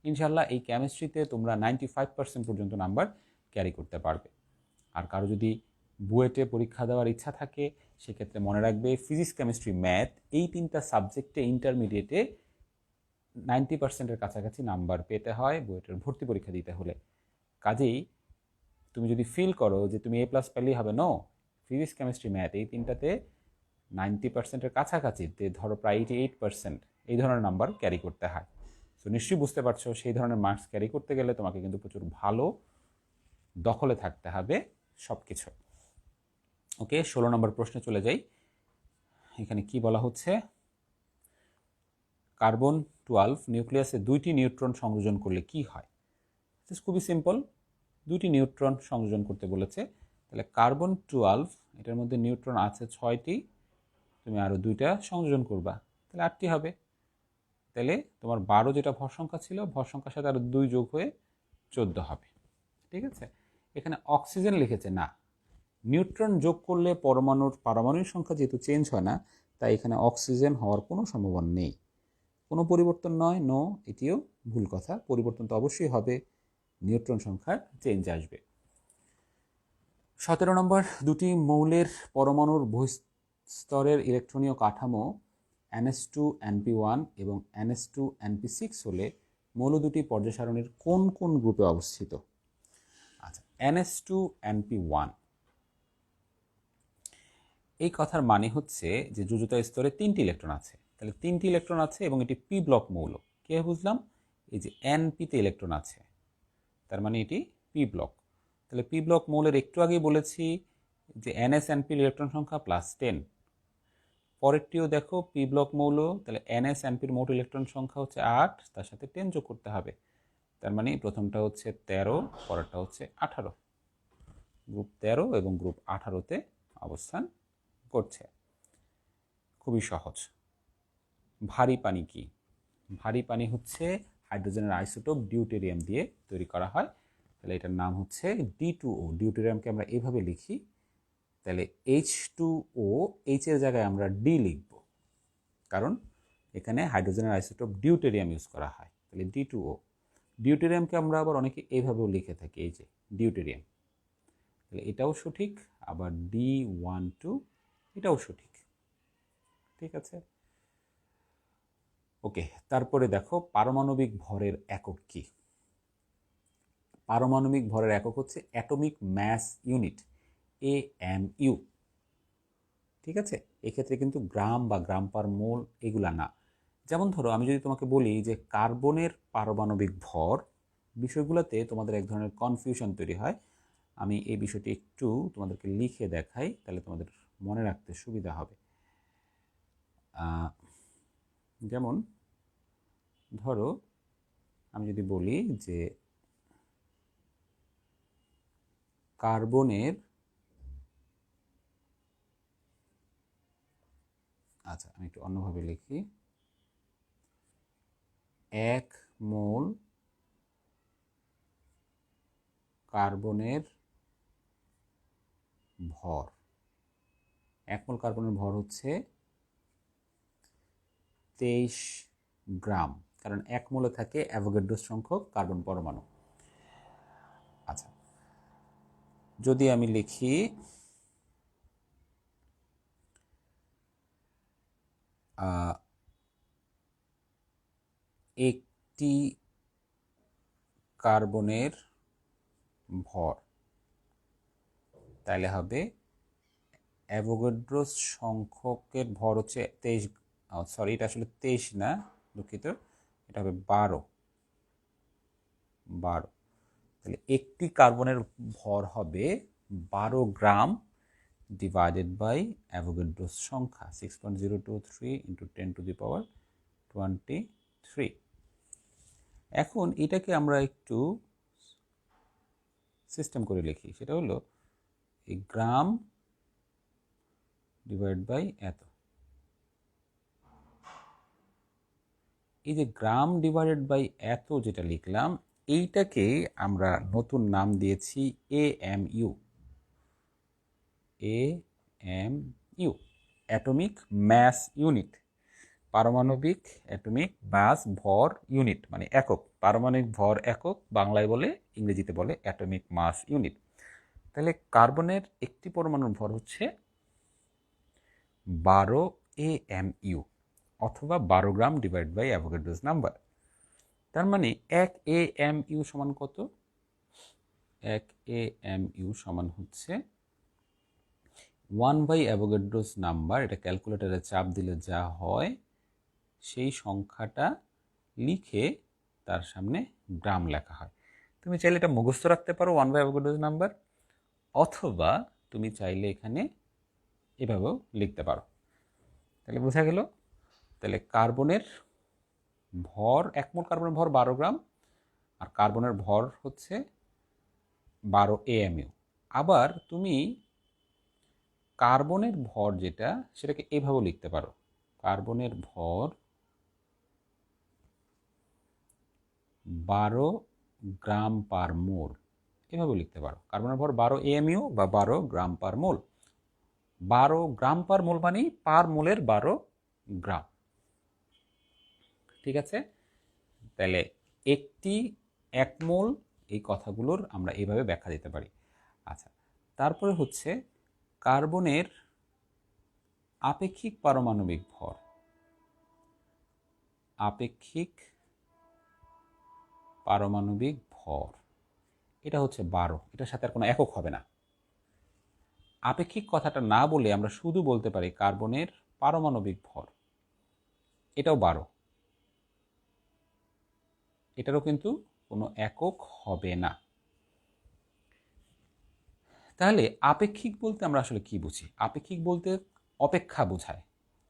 ইনশাল্লাহ এই কেমিস্ট্রিতে তোমরা 95% পর্যন্ত নাম্বার ক্যারি করতে পারবে। আর কারো যদি বুয়েটে পরীক্ষা দেওয়ার ইচ্ছা থাকে সেক্ষেত্রে মনে রাখবে ফিজিক্স, কেমিস্ট্রি, ম্যাথ এই তিনটা সাবজেক্টে ইন্টারমিডিয়েটে 90%-এর কাছাকাছি নাম্বার পেতে হয় বুয়েটের ভর্তি পরীক্ষা দিতে হলে। কাজেই তুমি যদি ফিল করো যে তুমি A+ পেলেই হবে, নো, ফিজিক্স, কেমিস্ট্রি, ম্যাথ এই তিনটাতে 90%-এর কাছাকাছি, ধরো প্রায় 88% এই ধরনের নাম্বার ক্যারি করতে হয়। তো নিশ্চয়ই বুঝতে পারছো, সেই ধরনের মার্কস ক্যারি করতে গেলে তোমাকে কিন্তু প্রচুর ভালো দখলে থাকতে হবে সব কিছু। ওকে, 16 নম্বর প্রশ্নে চলে যাই। এখানে কি বলা হচ্ছে, কার্বন 12 নিউক্লিয়াসে 2টি নিউট্রন সংযোজন করলে কি হয়? খুবই সিম্পল, 2টি নিউট্রন সংযোজন করতে বলেছে। তাহলে কার্বন 12, এটার মধ্যে নিউট্রন আছে 6টি, তুমি আরও 2টা সংযোজন করবা, তাহলে 8টি হবে। তাহলে তোমার 12 যেটা ভর সংখ্যা ছিল, ভর সংখ্যার সাথে আরও 2 যোগ হয়ে 14 হবে। ঠিক আছে, এখানে অক্সিজেন লিখেছে না, নিউট্রন যোগ করলে পারমাণবিক সংখ্যা যেহেতু চেঞ্জ হয় না, তাই এখানে অক্সিজেন হওয়ার কোনো সম্ভাবনা নেই। কোনো পরিবর্তন নয়, নো, এটিও ভুল কথা। পরিবর্তন তো অবশ্যই হবে, নিউট্রন সংখ্যার চেঞ্জ আসবে। 17 নম্বর, দুটি মৌলের পরমাণুর বহিঃস্তরের ইলেকট্রনীয় কাঠামো NH2NP1 এবং NH2NP6 হলে মৌল দুটি পর্যায় সারণীর কোন কোন গ্রুপে অবস্থিত? আচ্ছা, NH2NP1 এই কথার মানে হচ্ছে যে যোজ্যতা স্তরে 3টি ইলেকট্রন আছে। তাহলে 3টি ইলেকট্রন আছে এবং এটি পি ব্লক মৌল। কে বুঝলাম? এই যে NP-তে ইলেকট্রন আছে, তার মানে এটি পি ব্লক। তাহলে পি ব্লক মৌলের একটু আগেই বলেছি যে NH-NP ইলেকট্রন সংখ্যা +10। পরেরটিও দেখো পি ব্লক মৌল, তাহলে NH-NPর মোট ইলেকট্রন সংখ্যা হচ্ছে 8, তার সাথে 10 যোগ করতে হবে। তার মানে প্রথমটা হচ্ছে 13, পরেরটা হচ্ছে 18। গ্রুপ 13 এবং গ্রুপ 18-তে অবস্থান করছে। খুবই সহজ। ভারী পানি কি? ভারী পানি হচ্ছে হাইড্রোজেনের আইসোটোপ ডিউটেরিয়াম দিয়ে তৈরি করা হয়। তাহলে এটার নাম হচ্ছে D2O। ডিউটেরিয়ামকে আমরা এইভাবে লিখি, তাহলে H2O, H এর জায়গায় আমরা D লিখব, কারণ এখানে হাইড্রোজেনের আইসোটোপ ডিউটেরিয়াম ইউজ করা হয়। তাহলে D2O। ডিউটেরিয়ামকে আমরা আবার অনেকে এইভাবেও লিখে থাকি, এই যে ডিউটেরিয়াম। তাহলে এটাও সঠিক, আবার D12 এটাও সঠিক। ঠিক আছে, ওকে। তারপরে দেখো পারমাণবিক ভরের একক কি? পারমাণবিক ভরের একক হচ্ছে অ্যাটমিক ম্যাস ইউনিট, AMU। ঠিক আছে, এক্ষেত্রে কিন্তু গ্রাম বা গ্রাম পার মোল এগুলা না। যেমন ধরো আমি যদি তোমাকে বলি যে কার্বনের পারমাণবিক ভর, বিষয়গুলোতে তোমাদের এক ধরনের কনফিউশন তৈরি হয়। আমি এই বিষয়টি একটু তোমাদেরকে লিখে দেখাই, তাহলে তোমাদের মনে রাখতে সুবিধা হবে। যেমন ধরো আমি যদি বলি যে কার্বনের, আচ্ছা আমি একটু অন্যভাবে লিখি, 1 মোল কার্বনের ভর, 1 মোল কার্বনের ভর হচ্ছে 23 গ্রাম, কারণ 1 মোলে থাকে অ্যাভোগাড্রো সংখ্যক কার্বন পরমাণু। আচ্ছা, যদি আমি লিখি একটি কার্বনের ভর, তাহলে হবে অ্যাভোগাড্রো সংখ্যকের ভর হচ্ছে 23, সরি এটা আসলে 23 না, দুঃখিত, এটা হবে 12 তাহলে একটি কার্বনের ভর হবে 12 গ্রাম ডিভাইডেড বাই অ্যাভোগাড্রোস সংখ্যা 6.023 ইন্টু 10⁻23। এখন এটাকে আমরা একটু সিস্টেম করে লিখি, সেটা হলো এই গ্রাম ডিভাইড বাই এত। এই যে গ্রাম ডিভাইডেড বাই এত যেটা লিখলাম, এইটাকে আমরা নতুন নাম দিয়েছি AMU। অ্যাটমিক ম্যাস ইউনিট, পারমাণবিক অ্যাটমিক মাস ভর ইউনিট, মানে একক, পারমাণবিক ভর একক, বাংলায় বলে, ইংরেজিতে বলে অ্যাটমিক মাস ইউনিট। তাহলে কার্বনের একটি পরমাণুর ভর হচ্ছে 12 AMU অথবা 12 গ্রাম ডিভাইড বাই অ্যাভোগাড্রোস নাম্বার। তার মানে 1 AMU সমান কত? 1 AMU সমান হচ্ছে 1 বাই অ্যাভোগাড্রোস নাম্বার। এটা ক্যালকুলেটরে চাপ দিলে যা হয় সেই সংখ্যাটা লিখে তার সামনে গ্রাম লেখা হয়। তুমি চাইলে এটা মুখস্থ রাখতে পারো 1 বাই অ্যাভোগাড্রোস নাম্বার, অথবা তুমি চাইলে এখানে এভাবেও লিখতে পারো। তাহলে বোঝা গেল। তাহলে কার্বনের ভর, এক মোল কার্বনের ভর 12 গ্রাম, আর কার্বনের ভর হচ্ছে 12 AMU। আবার তুমি কার্বনের ভর যেটা, সেটাকে এভাবেও লিখতে পারো, কার্বনের ভর 12 গ্রাম পার মোল, এভাবেও লিখতে পারো। কার্বনের ভর 12 AMU বা 12 গ্রাম পার মোল। 12 গ্রাম পার মোল মানে পার মোলের 12 গ্রাম। ঠিক আছে? তাহলে একটি 1 মোল, এই কথাগুলোর আমরা এইভাবে ব্যাখ্যা দিতে পারি। আচ্ছা, তারপরে হচ্ছে কার্বনের আপেক্ষিক পারমাণবিক ভর। আপেক্ষিক পারমাণবিক ভর এটা হচ্ছে 12। এটার সাথে আর কোনো একক হবে না। আপেক্ষিক কথাটা না বলে আমরা শুধু বলতে পারি কার্বনের পারমাণবিক ভর, এটাও 12। এটারও কিন্তু কোনো একক হবে না। তাহলে আপেক্ষিক বলতে আমরা আসলে কি বুঝি? আপেক্ষিক বলতে অপেক্ষা বোঝায়।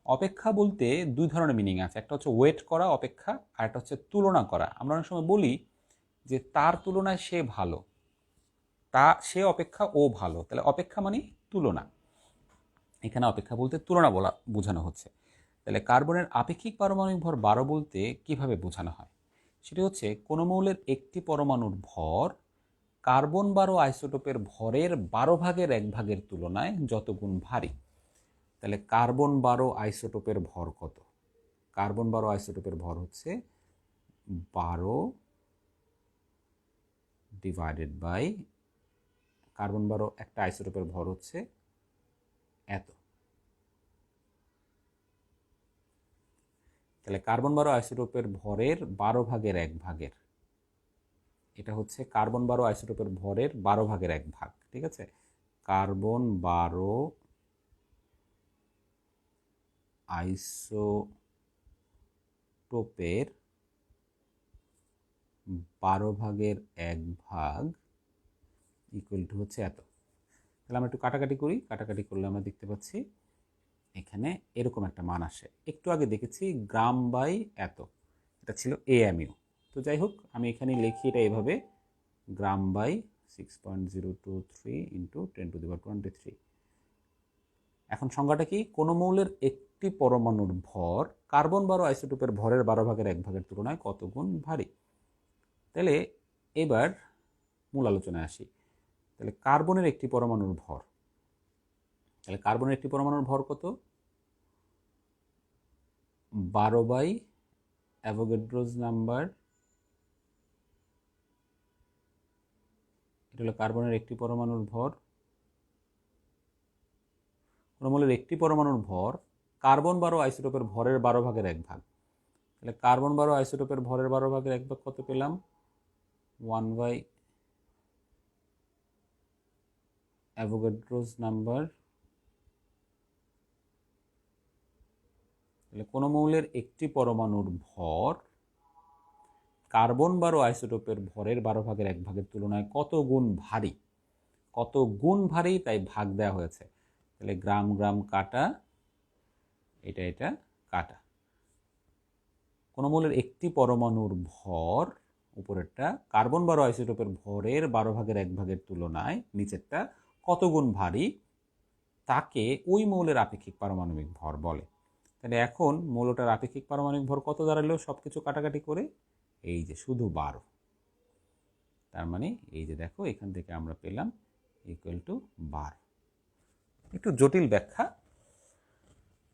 অপেক্ষা বলতে দুই ধরনের মিনিং আছে, একটা হচ্ছে ওয়েট করা অপেক্ষা, আর একটা হচ্ছে তুলনা করা। আমরা অনেক সময় বলি যে তার তুলনায় সে ভালো, সে অপেক্ষা ও ভালো। তাহলে অপেক্ষা মানে তুলনা, এখানে অপেক্ষা বলতে তুলনা বলা বোঝানো হচ্ছে। তাহলে কার্বনের আপেক্ষিক পারমাণবিক ভর 12 বলতে কিভাবে বোঝানো হয়? সেটি হচ্ছে কোনো মৌলের একটি পরমাণুর ভর কার্বন 12 আইসোটোপের ভরের 12/1 তুলনায় যত গুণ ভারী। তাহলে কার্বন 12 আইসোটোপের ভর কত? কার্বন 12 আইসোটোপের ভর হচ্ছে 12 ডিভাইডেড বাই, কার্বন 12 একটা আইসোটোপের ভর হচ্ছে এত। তাহলে কার্বন 12 আইসোটোপের ভরের 12/1, এটা হচ্ছে কার্বন 12 আইসোটোপের ভরের 12/1। ঠিক আছে? কার্বন 12 আইসোটোপের 12/1 ইকুয়াল টু হচ্ছে এত। তাহলে আমরা একটু কাটাকাটি করি, কাটাকাটি করলে আমরা দেখতে পাচ্ছি এখানে এরকম একটা মান আসে। একটু আগে দেখেছি গ্রাম বাই এত, এটা ছিল AMU। তো যাই হোক, আমি এখানে লিখি এটা এভাবে, গ্রাম বাই 6.023 ইন্টু 10⁻23। এখন সংখ্যাটা কি? কোনো মৌলের একটি পরমাণুর ভর কার্বন 12 আইসোটোপের ভরের 12/1 তুলনায় কত গুণ ভারী। তাহলে এবার মূল আলোচনায় আসি। তাহলে কার্বনের একটি পরমাণুর ভর, তাহলে কার্বনের একটি পরমাণুর ভর কত? 12 বাই অ্যাভোগাড্রোস নাম্বার। এটা হলো কার্বনের একটি পরমাণুর ভর। কোনো মৌলের একটি পরমাণুর ভর কার্বন 12 আইসোটোপের ভরের 12/1। তাহলে কার্বন 12 আইসোটোপের ভরের 12/1 কত পেলাম? 1 বাই অ্যাভোগাড্রোস নাম্বার। তাহলে কোনো মৌলের একটি পরমাণুর ভর কার্বন 12 আইসোটোপের ভরের 12/1 তুলনায় কত গুণ ভারী, কত গুণ ভারী তাই ভাগ দেওয়া হয়েছে। তাহলে গ্রাম গ্রাম কাটা, এটা কাটা। কোন মৌলের একটি পরমাণুর ভর, উপরেরটা কার্বন 12 আইসোটোপের ভরের 12/1 তুলনায় নিচেরটা কত গুণ ভারী, তাকে ওই মৌলের আপেক্ষিক পারমাণবিক ভর বলে। তাহলে এখন মৌলটার আপেক্ষিক পারমাণবিক ভর কত দাঁড়ালো সবকিছু কাটাকাটি করে? এই যে শুধু 12। তার মানে এই যে দেখো এখান থেকে আমরা পেলাম ইকুয়াল টু 12। একটু জটিল ব্যাখ্যা,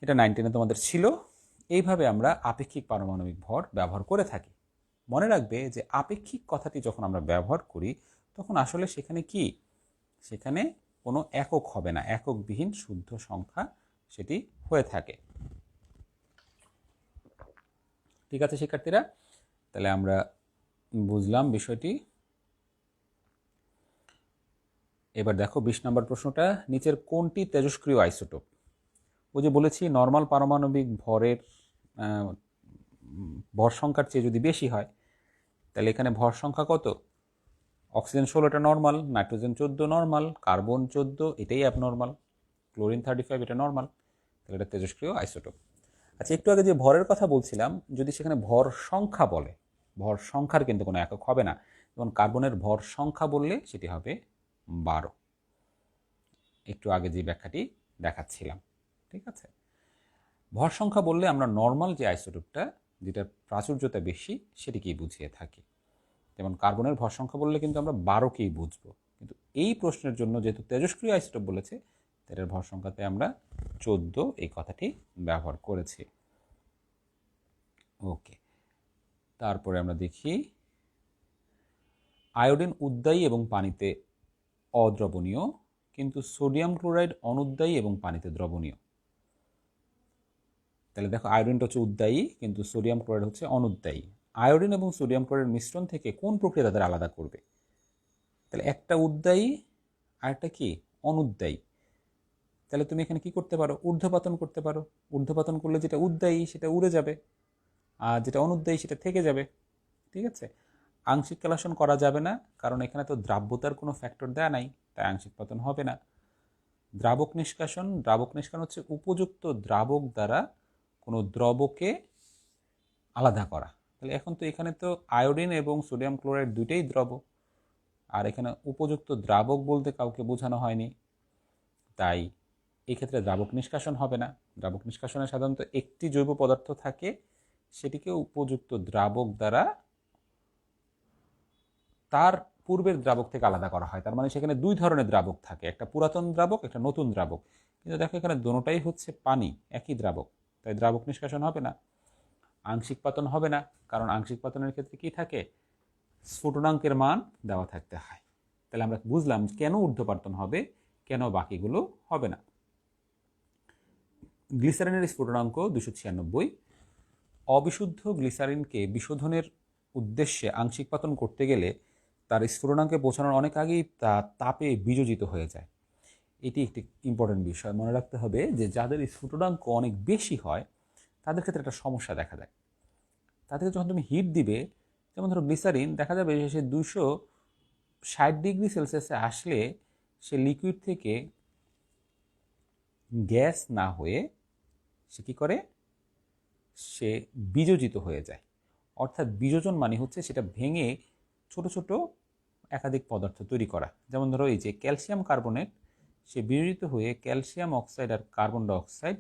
এটা 9-10 তোমাদের ছিল। এইভাবে আমরা আপেক্ষিক পারমাণবিক ভর ব্যবহার করে থাকি। মনে রাখবে যে আপেক্ষিক কথাটি যখন আমরা ব্যবহার করি তখন আসলে সেখানে কি, সেখানে কোনো একক হবে না, এককবিহীন শুদ্ধ সংখ্যা সেটি হয়ে থাকে। ঠিক আছে শিক্ষার্থীরা, তাহলে আমরা বুঝলাম বিষয়টি। এবার দেখো 20 নম্বর প্রশ্নটা, নিচের কোনটি তেজস্ক্রিয় আইসোটোপ? ওই যে বলেছি নর্মাল পারমাণবিক ভরের ভর সংখ্যার চেয়ে যদি বেশি হয় তাহলে এখানে ভর সংখ্যা কত? অক্সিজেন 16টা নর্মাল, নাইট্রোজেন 14 নর্মাল, কার্বন 14 এটাই অ্যাবনর্মাল, ক্লোরিন 35 এটা নর্মাল, তাহলে এটা তেজস্ক্রিয় আইসোটোপ। আচ্ছা, একটু আগে যে ভরের কথা বলছিলাম, যদি সেখানে ভর সংখ্যা বলে, ভর সংখ্যার কিন্তু কোনো একক হবে না, যেমন কার্বনের ভর সংখ্যা বললে সেটি হবে 12, একটু আগে যে ব্যাখ্যাটি দেখাচ্ছিলাম। ঠিক আছে, ভর সংখ্যা বললে আমরা নর্মাল যে আইসোটোপটা যেটার প্রাচুর্যতা বেশি সেটিকেই বুঝিয়ে থাকি। যেমন কার্বনের ভর সংখ্যা বললে কিন্তু আমরা 12কেই বুঝবো, কিন্তু এই প্রশ্নের জন্য যেহেতু তেজস্ক্রিয় আইসোটোপ বলেছে এটার ভর সংখ্যাতে আমরা 14 এই কথাটি ব্যবহার করেছি। ওকে, তারপরে আমরা দেখি আয়োডিন উদ্বায়ী এবং পানিতে অদ্রবণীয়, কিন্তু সোডিয়াম ক্লোরাইড অনুদ্বায়ী এবং পানিতে দ্রবণীয়। তাহলে দেখো আয়োডিনটা হচ্ছে উদ্বায়ী কিন্তু সোডিয়াম ক্লোরাইড হচ্ছে অনুদ্বায়ী। আয়োডিন এবং সোডিয়াম ক্লোরাইড মিশ্রণ থেকে কোন প্রক্রিয়া তাদের আলাদা করবে? তাহলে একটা উদ্বায়ী আর একটা কি অনুদ্বায়ী। তাহলে তুমি এখানে কি করতে পারো? ঊর্ধ্বপাতন করতে পারো। ঊর্ধ্বপাতন করলে যেটা উদ্বায়ী সেটা উড়ে যাবে, আর যেটা অনুদ্বায়ী সেটা থেকে যাবে। ঠিক আছে, আংশিক কেলাসন করা যাবে না, কারণ এখানে তো দ্রাব্যতার কোনো ফ্যাক্টর দেয়া নাই, তাই আংশিক পাতন হবে না। দ্রাবক নিষ্কাশন, দ্রাবক নিষ্কাশন হচ্ছে উপযুক্ত দ্রাবক দ্বারা কোনো দ্রবকে আলাদা করা। তাহলে এখন তো এখানে তো আয়োডিন এবং সোডিয়াম ক্লোরাইড দুইটাই দ্রব, আর এখানে উপযুক্ত দ্রাবক বলতে কাউকে বোঝানো হয়নি, তাই এক্ষেত্রে দ্রাবক নিষ্কাশন হবে না। দ্রাবক নিষ্কাশনে সাধারণত একটি জৈব পদার্থ থাকে, সেটিকে উপযুক্ত দ্রাবক দ্বারা তার পূর্বের দ্রাবক থেকে আলাদা করা হয়। তার মানে সেখানে দুই ধরনের দ্রাবক থাকে, একটা পুরাতন দ্রাবক, একটা নতুন দ্রাবক। কিন্তু দেখো এখানে দুটোটাই হচ্ছে পানি, একই দ্রাবক, তাই দ্রাবক নিষ্কাশন হবে না। আংশিক পাতন হবে না, কারণ আংশিক পাতনের ক্ষেত্রে কি থাকে? স্ফুটনাঙ্কের মান দেওয়া থাকতে হয়। তাহলে আমরা বুঝলাম কেন ঊর্ধ্বপাতন হবে, কেন বাকিগুলো হবে না। গ্লিসারিনের স্ফুটনাঙ্ক 296। অবিশুদ্ধ গ্লিসারিনকে বিশোধনের উদ্দেশ্যে আংশিক পাতন করতে গেলে তার স্ফুটনাঙ্কে পৌঁছানোর অনেক আগেই তা তাপে বিযোজিত হয়ে যায়। এটি একটি ইম্পর্টেন্ট বিষয়, মনে রাখতে হবে যে যাদের স্ফুটনাঙ্ক অনেক বেশি হয় তাদের ক্ষেত্রে একটা সমস্যা দেখা দেয়। তাদেরকে যখন তুমি হিট দিবে, যেমন ধরো গ্লিসারিন, দেখা যাবে সে 260 ডিগ্রি সেলসিয়াসে আসলে সে লিকুইড থেকে গ্যাস না হয়ে সে কী করে? সে বিযোজিত হয়ে যায়। অর্থাৎ বিযোজন মানে হচ্ছে সেটা ভেঙে ছোট ছোট একাধিক পদার্থ তৈরি করা। যেমন ধরো এই যে ক্যালসিয়াম কার্বনেট, সে বিয়োজিত হয়ে ক্যালসিয়াম অক্সাইড আর কার্বন ডাইঅক্সাইড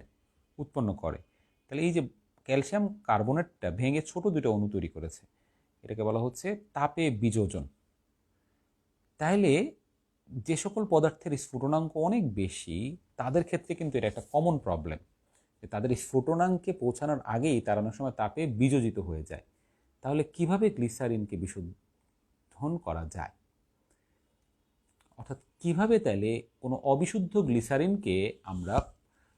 উৎপন্ন করে। তাহলে এই যে ক্যালসিয়াম কার্বনেটটা ভেঙে ছোট দুটো অণু তৈরি করেছে, এটাকে বলা হচ্ছে তাপে বিযোজন। তাহলে যে সকল পদার্থের স্ফুটনাঙ্ক অনেক বেশি তাদের ক্ষেত্রে কিন্তু এটা একটা কমন প্রবলেম, যে তাদের স্ফুটনাঙ্কে পৌঁছানোর আগেই তারা অনেক সময় তাপে বিযোজিত হয়ে যায়। তাহলে কিভাবে গ্লিসারিনকে বিশোধন করা যায়? অর্থাৎ কিভাবে তাহলে কোনো অবিশুদ্ধ গ্লিসারিনকে আমরা,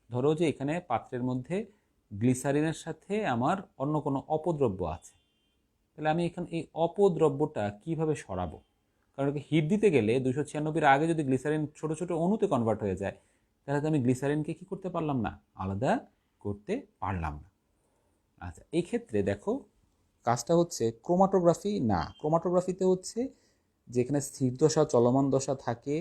ধরো যে এখানে পাত্রের মধ্যে গ্লিসারিনের সাথে আমার অন্য কোনো অপদ্রব্য আছে, তাহলে আমি এখানে এই অপদ্রব্যটা কিভাবে সরাবো? কারণ হিট দিতে গেলে 296 আগে যদি গ্লিসারিন ছোট ছোট অণুতে কনভার্ট হয়ে যায়, তাহলে তো আমি গ্লিসারিনকে কি করতে পারলাম না? আলাদা করতে পারলাম না। আচ্ছা, এই ক্ষেত্রে দেখো কাজটা হচ্ছে ক্রোমাটোগ্রাফি না, ক্রোমাটোগ্রাফিতে হচ্ছে যেখানে স্থির দশা চলমান দশা থাকে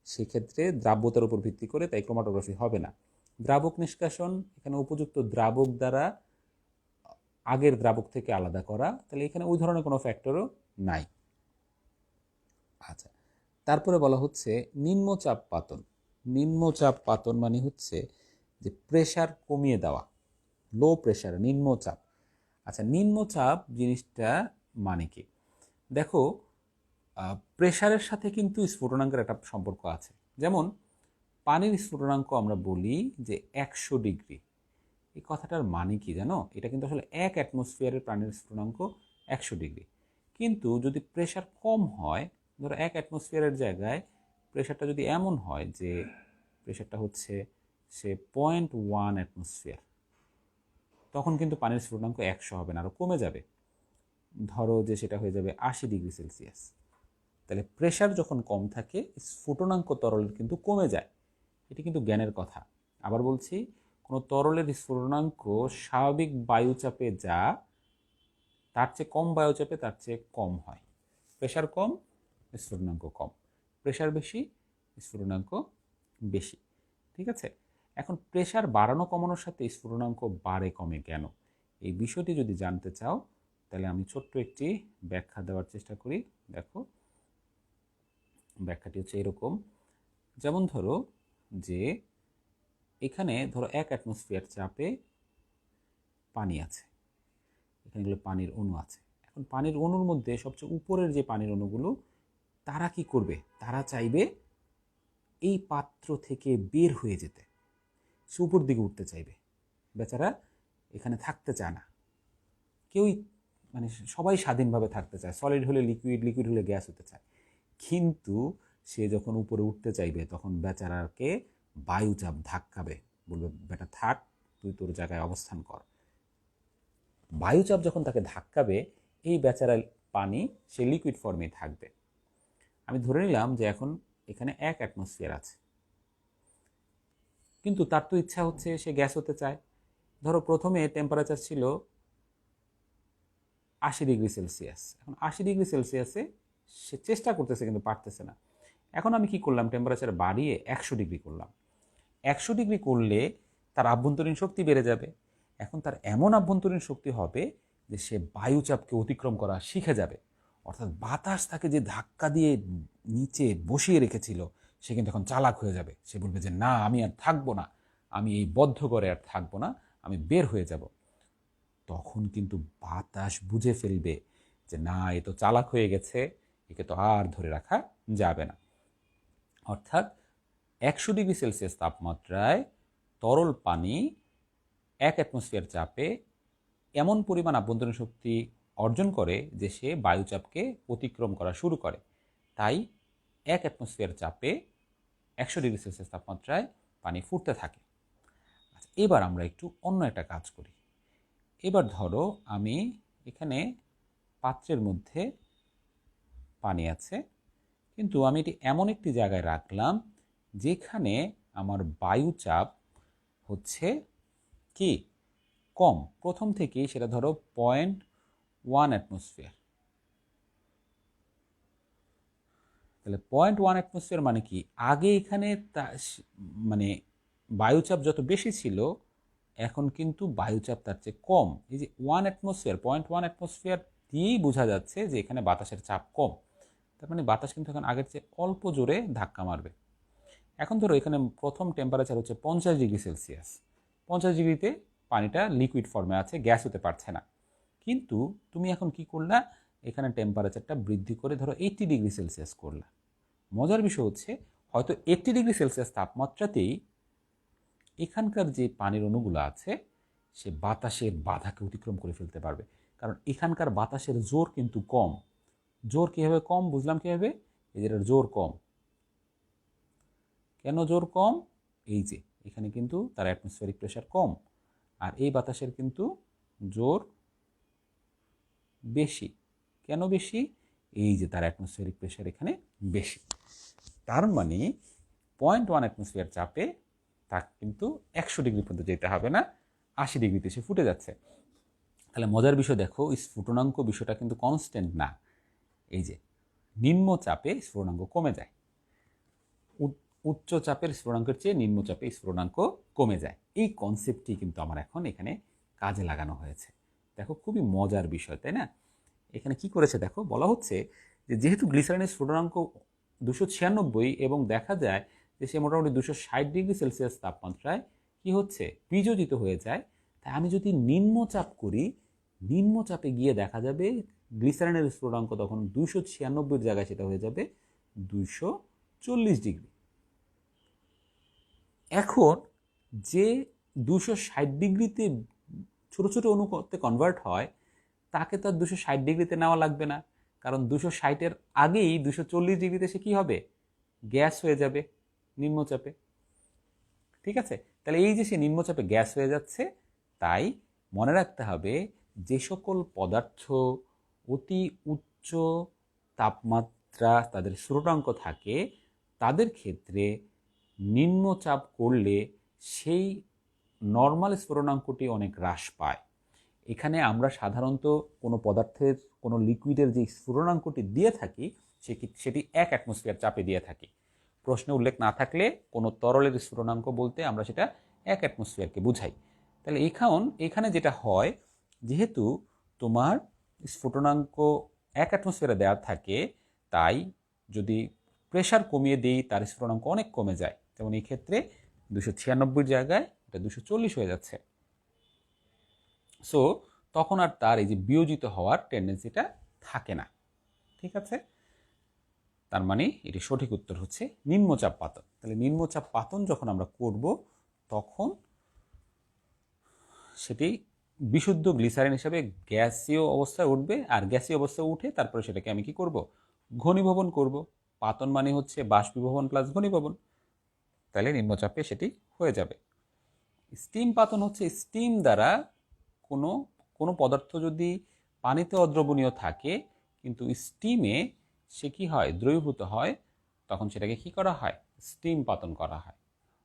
সেক্ষেত্রে দ্রাব্যতার উপর ভিত্তি করে, তাই ক্রোমাটোগ্রাফি হবে না। দ্রাবক নিষ্কাশন, এখানে উপযুক্ত দ্রাবক দ্বারা আগের দ্রাবক থেকে আলাদা করা, তাহলে এখানে ওই ধরনের কোনো ফ্যাক্টরও নাই। আচ্ছা, তারপরে বলা হচ্ছে নিম্নচাপ পাতন। নিম্নচাপ পাতন মানে হচ্ছে যে প্রেশার কমিয়ে দেওয়া, লো প্রেশার, নিম্নচাপ। আচ্ছা, নিম্নচাপ জিনিসটা মানে কি? দেখো, প্রেশারের সাথে কিন্তু স্ফুটনাঙ্কের একটা সম্পর্ক আছে। যেমন পানির স্ফুটনাঙ্ক আমরা বলি যে 100 ডিগ্রি। এই কথাটার মানে কি জানো? এটা কিন্তু আসলে 1 অ্যাটমসফিয়ারের পানির স্ফুটনাঙ্ক 100 ডিগ্রি। কিন্তু যদি প্রেশার কম হয়, ধরো 1 অ্যাটমসফিয়ারের জায়গায় প্রেশারটা যদি এমন হয় যে প্রেশারটা হচ্ছে সে 0.1 অ্যাটমসফিয়ার, তখন কিন্তু পানির স্ফুটনাঙ্ক 100 হবে না, আরও কমে যাবে। ধরো যে সেটা হয়ে যাবে 80 ডিগ্রি সেলসিয়াস। তাহলে প্রেশার যখন কম থাকে স্ফুটনাঙ্ক তরলের কিন্তু কমে যায়। এটি কিন্তু জ্ঞানের কথা। আবার বলছি, কোনো তরলের স্ফুটনাঙ্ক স্বাভাবিক বায়ুচাপে যা তার চেয়ে কম বায়ুচাপে তার চেয়ে কম হয়। প্রেশার কম, স্ফুটনাঙ্ক কম। প্রেশার বেশি, স্ফুটনাঙ্ক বেশি। ঠিক আছে? এখন প্রেশার বাড়ানো কমানোর সাথে স্ফুটনাঙ্ক বাড়ে কমে কেন? এই বিষয়টি যদি জানতে চাও তাহলে আমি ছোট্ট একটি ব্যাখ্যা দেওয়ার চেষ্টা করি। দেখো, ব্যাখ্যাটি হচ্ছে এরকম। যেমন ধরো যে এখানে ধরো 1 অ্যাটমসফিয়ার চাপে পানি আছে, এখানে এগুলো পানির অণু আছে। এখন পানির অণুর মধ্যে সবচেয়ে উপরের যে পানির অণুগুলো, তারা কি করবে? তারা চাইবে এই পাত্র থেকে বের হয়ে যেতে, সে উপর দিকে উঠতে চাইবে। বেচারা এখানে থাকতে চায় না, কেউই, মানে সবাই স্বাধীনভাবে থাকতে চায়। সলিড হলে লিকুইড, লিকুইড হলে গ্যাস হতে চায়। কিন্তু সে যখন উপরে উঠতে চাইবে তখন বেচারাকে বায়ুচাপ ধাক্কাবে, বলবে বেটা থাক, তুই তোর জায়গায় অবস্থান কর। বায়ুচাপ যখন তাকে ধাক্কাবে, এই বেচারা পানি সে লিকুইড ফর্মে থাকবে। আমি ধরে নিলাম যে এখন এখানে 1 অ্যাটমসফিয়ার আছে, কিন্তু তার তো ইচ্ছা হচ্ছে সে গ্যাস হতে চায়। ধরো প্রথমে টেম্পারেচার ছিল 80 ডিগ্রি সেলসিয়াস। এখন 80 ডিগ্রি সেলসিয়াসে সে চেষ্টা করতেছে কিন্তু পারতেছে না। এখন আমি কি করলাম? টেম্পারেচার বাড়িয়ে 100 ডিগ্রি করলাম। 100 ডিগ্রি করলে তার আভ্যন্তরীণ শক্তি বেড়ে যাবে। এখন তার এমন আভ্যন্তরীণ শক্তি হবে যে সে বায়ুচাপকে অতিক্রম করা শিখে যাবে। অর্থাৎ বাতাস তাকে যে ধাক্কা দিয়ে নিচে বসিয়ে রেখেছিল, সে কিন্তু এখন চালাক হয়ে যাবে। সে বলবে যে না, আমি আর থাকবো না, আমি এই বদ্ধ ঘরে আর থাকবো না, আমি বের হয়ে যাব। তখন কিন্তু বাতাস বুঝে ফেলবে যে না, এ তো চালাক হয়ে গেছে, একে তো আর ধরে রাখা যাবে না। অর্থাৎ 100 ডিগ্রি সেলসিয়াস তাপমাত্রায় তরল পানি 1 অ্যাটমসফিয়ার চাপে এমন পরিমাণ আভ্যন্তরীণ শক্তি অর্জন করে যে সে বায়ুচাপকে অতিক্রম করা শুরু করে। তাই 1 অ্যাটমসফিয়ার চাপে 100 ডিগ্রি সেলসিয়াস তাপমাত্রায় পানি ফুটতে থাকে। আচ্ছা, এবার আমরা একটু অন্য একটা কাজ করি। এবার ধরো আমি এখানে পাত্রের মধ্যে পানি আছে, কিন্তু আমি এটি এমন একটি জায়গায় রাখলাম যেখানে আমার বায়ুচাপ হচ্ছে কি কম, প্রথম থেকেই সেটা ধরো 0.1 অ্যাটমসফিয়ার। তাহলে 0.1 অ্যাটমসফিয়ার মানে কি? আগে এখানে মানে বায়ুচাপ যত বেশি ছিল, এখন কিন্তু বায়ুচাপ তার চেয়ে কম। এই যে 1 অ্যাটমসফিয়ার, 0.1 অ্যাটমসফিয়ার দিয়েই বোঝা যাচ্ছে যে এখানে বাতাসের চাপ কম। তার মানে বাতাস কিন্তু এখন আগের চেয়ে অল্প জোরে ধাক্কা মারবে। এখন ধরো এখানে প্রথম টেম্পারেচার হচ্ছে 50 ডিগ্রি সেলসিয়াস। 50 ডিগ্রিতে পানিটা লিকুইড ফর্মে আছে, গ্যাস হতে পারছে না। কিন্তু তুমি এখন কি করলা? এখানে টেম্পারেচারটা বৃদ্ধি করে ধরো 80 ডিগ্রি সেলসিয়াস করলা। মজার বিষয় হচ্ছে, হয়তো 80 ডিগ্রি সেলসিয়াস তাপমাত্রাতেই এখানকার যে পানির অণুগুলো আছে সে বাতাসের বাধাকে অতিক্রম করে ফেলতে পারবে, কারণ এখানকার বাতাসের জোর কিন্তু কম। জোর কীভাবে কম বুঝলাম কীভাবে? এই যেটার জোর কম। কেন জোর কম? এই যে এখানে কিন্তু তার অ্যাটমসফিয়ারিক প্রেশার কম, আর এই বাতাসের কিন্তু জোর বেশি। কেন বেশি? এই যে তার অ্যাটমসফিয়ারিক প্রেশার এখানে বেশি। তার মানে 0.1 অ্যাটমসফিয়ার চাপে তাকে কিন্তু 100 ডিগ্রি পর্যন্ত যেতে হবে না, 80 ডিগ্রিতে সে ফুটে যাচ্ছে। তাহলে মজার বিষয় দেখো, স্ফুটনাঙ্ক বিষয়টা কিন্তু কনস্ট্যান্ট না। এই যে নিম্নচাপে স্ফুটনাঙ্ক কমে যায়, উচ্চ চাপের স্ফুটনাঙ্কের চেয়ে নিম্নচাপে স্ফুটনাঙ্ক কমে যায়। এই কনসেপ্টটি কিন্তু আমার এখন এখানে কাজে লাগানো হয়েছে। দেখো খুবই মজার বিষয়, তাই না? এখানে কি করেছে দেখো, বলা হচ্ছে যে যেহেতু গ্লিসারিনের স্ফুটনাঙ্ক 296 এবং দেখা যায় যে সে মোটামুটি 260 ডিগ্রি সেলসিয়াস তাপমাত্রায় কি হচ্ছে, বিযোজিত হয়ে যায়, তাই আমি যদি নিম্নচাপ করি, নিম্নচাপে গিয়ে দেখা যাবে গ্লিসারিনের স্ফুটনাঙ্ক তখন 296 জায়গায় সেটা হয়ে যাবে 240 ডিগ্রি। এখন যে 260 ডিগ্রিতে ছোটো ছোটো অণুতে কনভার্ট হয়, তাকে তো আর 260 ডিগ্রিতে নেওয়া লাগবে না, কারণ 260-এর আগেই 240 ডিগ্রিতে সে কী হবে, গ্যাস হয়ে যাবে নিম্নচাপে। ঠিক আছে, তাহলে এই যে সে নিম্নচাপে গ্যাস হয়ে যাচ্ছে, তাই মনে রাখতে হবে যে সকল পদার্থ অতি উচ্চ তাপমাত্রা তাদের স্ফুটনাঙ্ক থাকে, তাদের ক্ষেত্রে নিম্নচাপ করলে সেই নর্মাল স্ফুটনাঙ্কটি অনেক হ্রাস পায়। এখানে আমরা সাধারণত কোনো পদার্থের কোনো লিকুইডের যে স্ফুটনাঙ্কটি দিয়ে থাকি সেটি 1 অ্যাটমসফিয়ার চাপে দিয়ে থাকি। প্রশ্নে উল্লেখ না থাকলে কোনো তরলের স্ফুটনাঙ্ক বলতে আমরা সেটা 1 অ্যাটমসফিয়ারকে বুঝাই। তাহলে এখানে যেটা হয়, যেহেতু তোমার স্ফুটনাঙ্ক 1 অ্যাটমসফিয়ারে দেওয়া থাকে, তাই যদি প্রেশার কমিয়ে দিই তার স্ফুটনাঙ্ক অনেক কমে যায়। যেমন এই ক্ষেত্রে 296 জায়গায় এটা 240 হয়ে যাচ্ছে। সো তখন আর তার এই যে বিয়োজিত হওয়ার টেন্ডেন্সিটা থাকে না। ঠিক আছে, তার মানে এটি সঠিক উত্তর হচ্ছে নিম্নচাপ পাতন। তাহলে নিম্নচাপ পাতন যখন আমরা করব, তখন সেটি বিশুদ্ধ গ্লিসারিন হিসাবে গ্যাসীয় অবস্থায় উঠবে, আর গ্যাসীয় অবস্থায় উঠে তারপরে সেটাকে আমি কি করব, ঘনীভবন করব। পাতন মানে হচ্ছে বাষ্পীভবন প্লাস ঘনীভবন, তাহলে নিম্নচাপে সেটি হয়ে যাবে। স্টিম পাতন হচ্ছে স্টিম দ্বারা কোনো কোনো পদার্থ যদি পানিতে অদ্রবণীয় থাকে কিন্তু স্টিমে সে কি হয়, দ্রবীভূত হয়, তখন সেটাকে কি করা হয়, স্টিম পাতন করা হয়।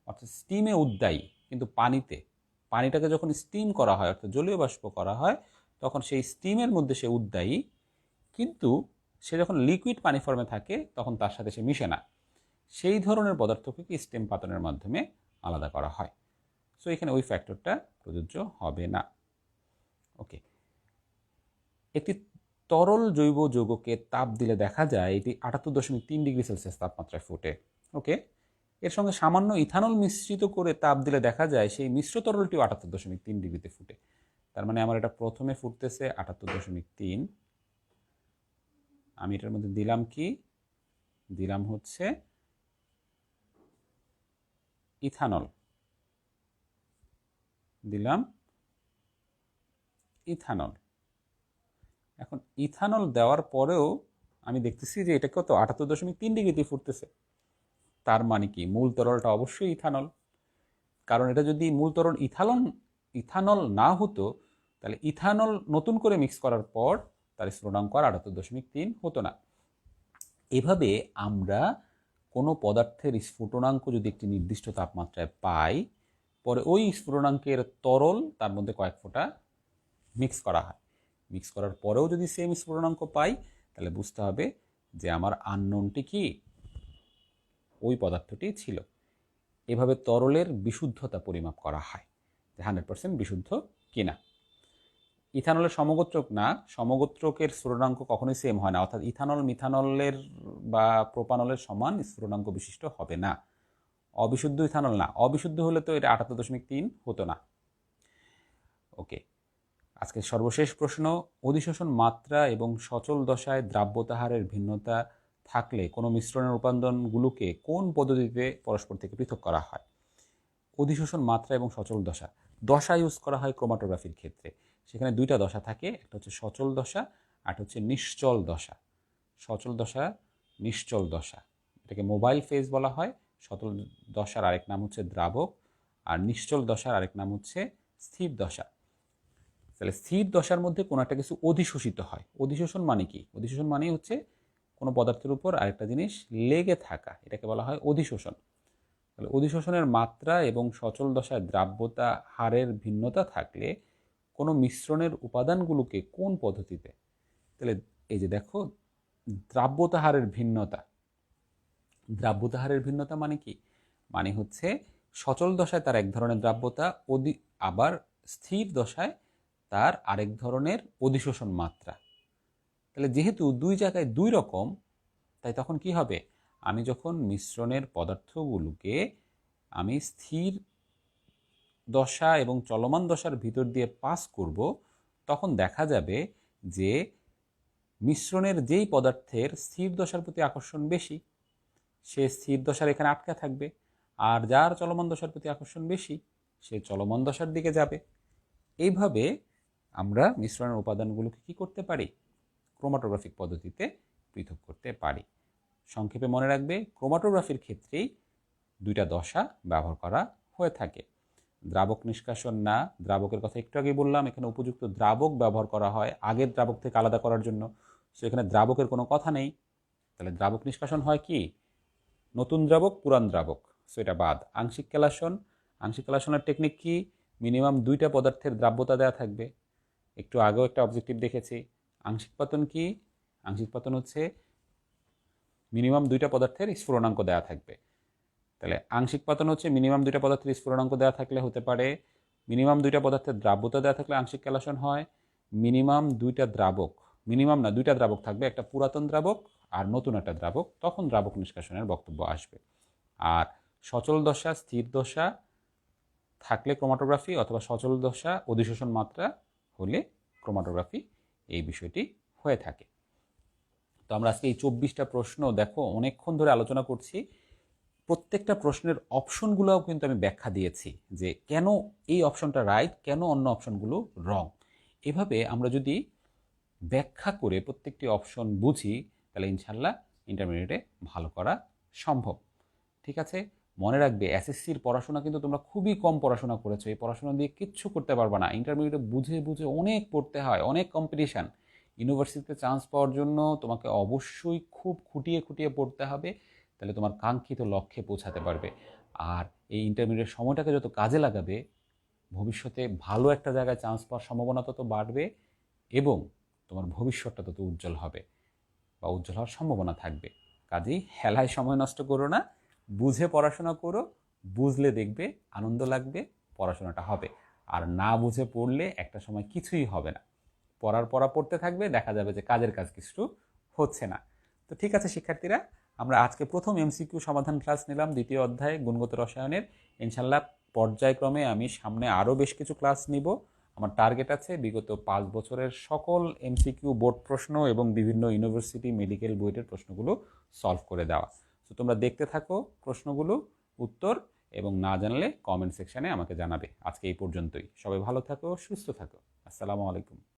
অর্থাৎ স্টিমে উদ্দায়ী কিন্তু পানিটাকে যখন স্টিম করা হয় অর্থাৎ জলীয় বাষ্প করা হয়, তখন সেই স্টিমের মধ্যে সে উদ্দায়ী, কিন্তু সে যখন লিকুইড পানি ফর্মে থাকে তখন তার সাথে সে মিশে না। সেই ধরনের পদার্থকে কি স্টিম পাতনের মাধ্যমে আলাদা করা হয়। সো এখানে ওই ফ্যাক্টরটা প্রযোজ্য হবে না। ওকে, একটি তরল জৈব যৌগকে তাপ দিলে দেখা যায় এটি 78.3 ডিগ্রি সেলসিয়াস তাপমাত্রায় ফুটে। ওকে, এর সঙ্গে সামান্য ইথানল মিশ্রিত করে তাপ দিলে দেখা যায় সেই মিশ্র তরলটিও 78.3 ডিগ্রিতে ফুটে। তার মানে আমার এটা প্রথমে ফুটতেছে 78.3, আমি এটার মধ্যে দিলাম কি, দিলাম হচ্ছে ইথানল, দিলাম ইথানল। এখন ইথানল দেওয়ার পরেও আমি দেখতেছি যে এটা কত, 78.3 ডিগ্রিতে ফুটতেছে। তার মানে কি, মূল তরলটা অবশ্যই ইথানল, কারণ এটা যদি মূল তরল ইথানল না হতো, তাহলে ইথানল নতুন করে মিক্স করার পর তার স্ফুটনাঙ্ক আর 78.3 হতো না। এভাবে আমরা কোনো পদার্থের স্ফুটনাঙ্ক যদি একটি নির্দিষ্ট তাপমাত্রায় পাই, পরে ওই স্ফুটনাঙ্কের তরল তার মধ্যে কয়েক ফোঁটা মিক্স করা হয়। মিক্স করার পরেও যদি সেম স্ফুটনাঙ্ক পাই, তাহলে বুঝতে হবে যে আমার আননোনটি কি, ওই পদার্থটি ছিল। এভাবে তরলের বিশুদ্ধতা পরিমাপ করা হয় যে 100% বিশুদ্ধ কিনা। ইথানলের সমগোত্রক না, সমগোত্রকের স্ফুটনাঙ্ক কখনোই সেম হয় না, অর্থাৎ ইথানল মিথানলের বা প্রোপানলের সমান স্ফুটনাঙ্ক বিশিষ্ট হবে না। অবিশুদ্ধ ইথানল না, অবিশুদ্ধ হলে তো এটা 78.3 হতো না। ওকে, আজকে সর্বশেষ প্রশ্ন, অধিশোষণ মাত্রা এবং সচল দশায় দ্রাব্যতা হারের ভিন্নতা থাকলে কোনো মিশ্রণের উপাদানগুলোকে কোন পদ্ধতিতে পরস্পর থেকে পৃথক করা হয়? অধিশোষণ মাত্রা এবং সচল দশা ইউজ করা হয় ক্রোমাটোগ্রাফির ক্ষেত্রে। সেখানে দুইটা দশা থাকে, একটা হচ্ছে সচল দশা আর একটা হচ্ছে নিশ্চল দশা। সচল দশা, নিশ্চল দশা, এটাকে মোবাইল ফেজ বলা হয়। সচল দশার আরেক নাম হচ্ছে দ্রাবক, আর নিশ্চল দশার আরেক নাম হচ্ছে স্থির দশা। তাহলে স্থির দশার মধ্যে কোনো একটা কিছু অধিশোষিত হয়। অধিশোষণ মানে কি? অধিশোষণ মানেই হচ্ছে কোনো পদার্থের উপর আরেকটা জিনিস লেগে থাকা, এটাকে বলা হয় অধিশোষণ। তাহলে অধিশোষণের মাত্রা এবং সচল দশায় দ্রাব্যতা হারের ভিন্নতা থাকলে কোনো মিশ্রণের উপাদানগুলোকে কোন পদ্ধতিতে, তাহলে এই যে দেখো দ্রাব্যতা হারের ভিন্নতা। দ্রাব্যতা হারের ভিন্নতা মানে কি? মানে হচ্ছে সচল দশায় তার এক ধরনের দ্রাব্যতা, আবার স্থির দশায় তার আরেক ধরনের অধিশোষণ মাত্রা। তাহলে যেহেতু দুই জায়গায় দুই রকম, তাই তখন কি হবে? আমি যখন মিশ্রণের পদার্থগুলোকে আমি স্থির দশা এবং চলমান দশার ভিতর দিয়ে পাস করব, তখন দেখা যাবে যে মিশ্রণের যেই পদার্থের স্থির দশার প্রতি আকর্ষণ বেশি, সে স্থির দশার এখানে আটকা থাকবে, আর যার চলমান দশার প্রতি আকর্ষণ বেশি, সে চলমান দশার দিকে যাবে। এইভাবে আমরা মিশ্রণের উপাদানগুলোকে কি করতে পারি? ক্রোমাটোগ্রাফিক পদ্ধতিতে পৃথক করতে পারি। সংক্ষেপে মনে রাখবে, ক্রোমাটোগ্রাফির ক্ষেত্রেই দুইটা দশা ব্যবহার করা হয়ে থাকে। দ্রাবক নিষ্কাশন না, দ্রাবকের কথা একটু আগে বললাম, এখানে উপযুক্ত দ্রাবক ব্যবহার করা হয় আগের দ্রাবক থেকে আলাদা করার জন্য। সো এখানে দ্রাবকের কোনো কথা নেই। তাহলে দ্রাবক নিষ্কাশন হয় কি? নতুন দ্রাবক, পুরান দ্রাবক, সো এটা বাদ। আংশিক কেলাসন, আংশিক কেলাসনের টেকনিক কি? মিনিমাম দুইটা পদার্থের দ্রাব্যতা দেওয়া থাকবে। একটু আগেও একটা অবজেক্টিভ দেখেছি। আংশিক পাতন কি? আংশিক পাতন হচ্ছে মিনিমাম দুইটা পদার্থের স্ফুরণাঙ্ক দেওয়া থাকবে। তাহলে আংশিক পাতন হচ্ছে মিনিমাম দুইটা পদার্থের স্ফুরণাঙ্ক দেওয়া থাকলে হতে পারে। মিনিমাম দুইটা পদার্থের দ্রাব্যতা দেওয়া থাকলে আংশিক কেলাসন হয়। মিনিমাম দুইটা দ্রাবক, মিনিমাম না দুইটা দ্রাবক থাকবে, একটা পুরাতন দ্রাবক আর নতুন একটা দ্রাবক, তখন দ্রাবক নিষ্কাশনের বক্তব্য আসবে। আর সচল দশা, স্থির দশা থাকলে ক্রোমাটোগ্রাফি, অথবা সচল দশা অধিশোষণ মাত্রা হলে ক্রোমাটোগ্রাফি, এই বিষয়টি হয়ে থাকে। তো আমরা আজকে এই 24টা প্রশ্ন দেখো অনেকক্ষণ ধরে আলোচনা করছি। প্রত্যেকটা প্রশ্নের অপশনগুলোও কিন্তু আমি ব্যাখ্যা দিয়েছি যে কেন এই অপশনটা রাইট, কেন অন্য অপশনগুলো রং। এভাবে আমরা যদি ব্যাখ্যা করে প্রত্যেকটি অপশন বুঝি, তাহলে ইনশাল্লাহ ইন্টারমিডিয়েটে ভালো করা সম্ভব। ঠিক আছে, মনে রাখবে এসএসসির পড়াশোনা কিন্তু তোমরা খুবই কম পড়াশোনা করেছো, এই পড়াশোনা দিয়ে কিচ্ছু করতে পারবে না। ইন্টারমিডিয়েটে বুঝে বুঝে অনেক পড়তে হয়, অনেক কম্পিটিশান। ইউনিভার্সিটিতে চান্স পাওয়ার জন্য তোমাকে অবশ্যই খুব খুঁটিয়ে খুঁটিয়ে পড়তে হবে, তাহলে তোমার কাঙ্ক্ষিত লক্ষ্যে পৌঁছাতে পারবে। আর এই ইন্টারমিডিয়েট সময়টাকে যত কাজে লাগাবে, ভবিষ্যতে ভালো একটা জায়গায় চান্স পাওয়ার সম্ভাবনা তত বাড়বে এবং তোমার ভবিষ্যৎটা তত উজ্জ্বল হবে বা উজ্জ্বল হওয়ার সম্ভাবনা থাকবে। কাজেই হেলায় সময় নষ্ট করো না, বুঝে পড়াশোনা করো। বুঝলে দেখবে আনন্দ লাগবে, পড়াশোনাটা হবে। আর না বুঝে পড়লে একটা সময় কিছুই হবে না। পড়া পড়তে থাকবে, দেখা যাবে যে কাজের কাজ কিছু হচ্ছে না। তো ঠিক আছে শিক্ষার্থীরা, আমরা আজকে প্রথম এমসিকিউ সমাধান ক্লাস নিলাম দ্বিতীয় অধ্যায় গুণগত রসায়নের। ইনশাল্লাহ পর্যায়ক্রমে আমি সামনে আরও বেশ কিছু ক্লাস নিব। আমার টার্গেট আছে বিগত 5 বছরের সকল এমসিকিউ বোর্ড প্রশ্ন এবং বিভিন্ন ইউনিভার্সিটি মেডিকেল বইয়ের প্রশ্নগুলো সলভ করে দেওয়া। তো তোমরা দেখতে থাকো প্রশ্নগুলো, উত্তর, এবং না জানলে কমেন্ট সেকশানে আমাকে জানাবে। আজকে এই পর্যন্তই। সবাই ভালো থাকো, সুস্থ থাকো। আসসালামু আলাইকুম।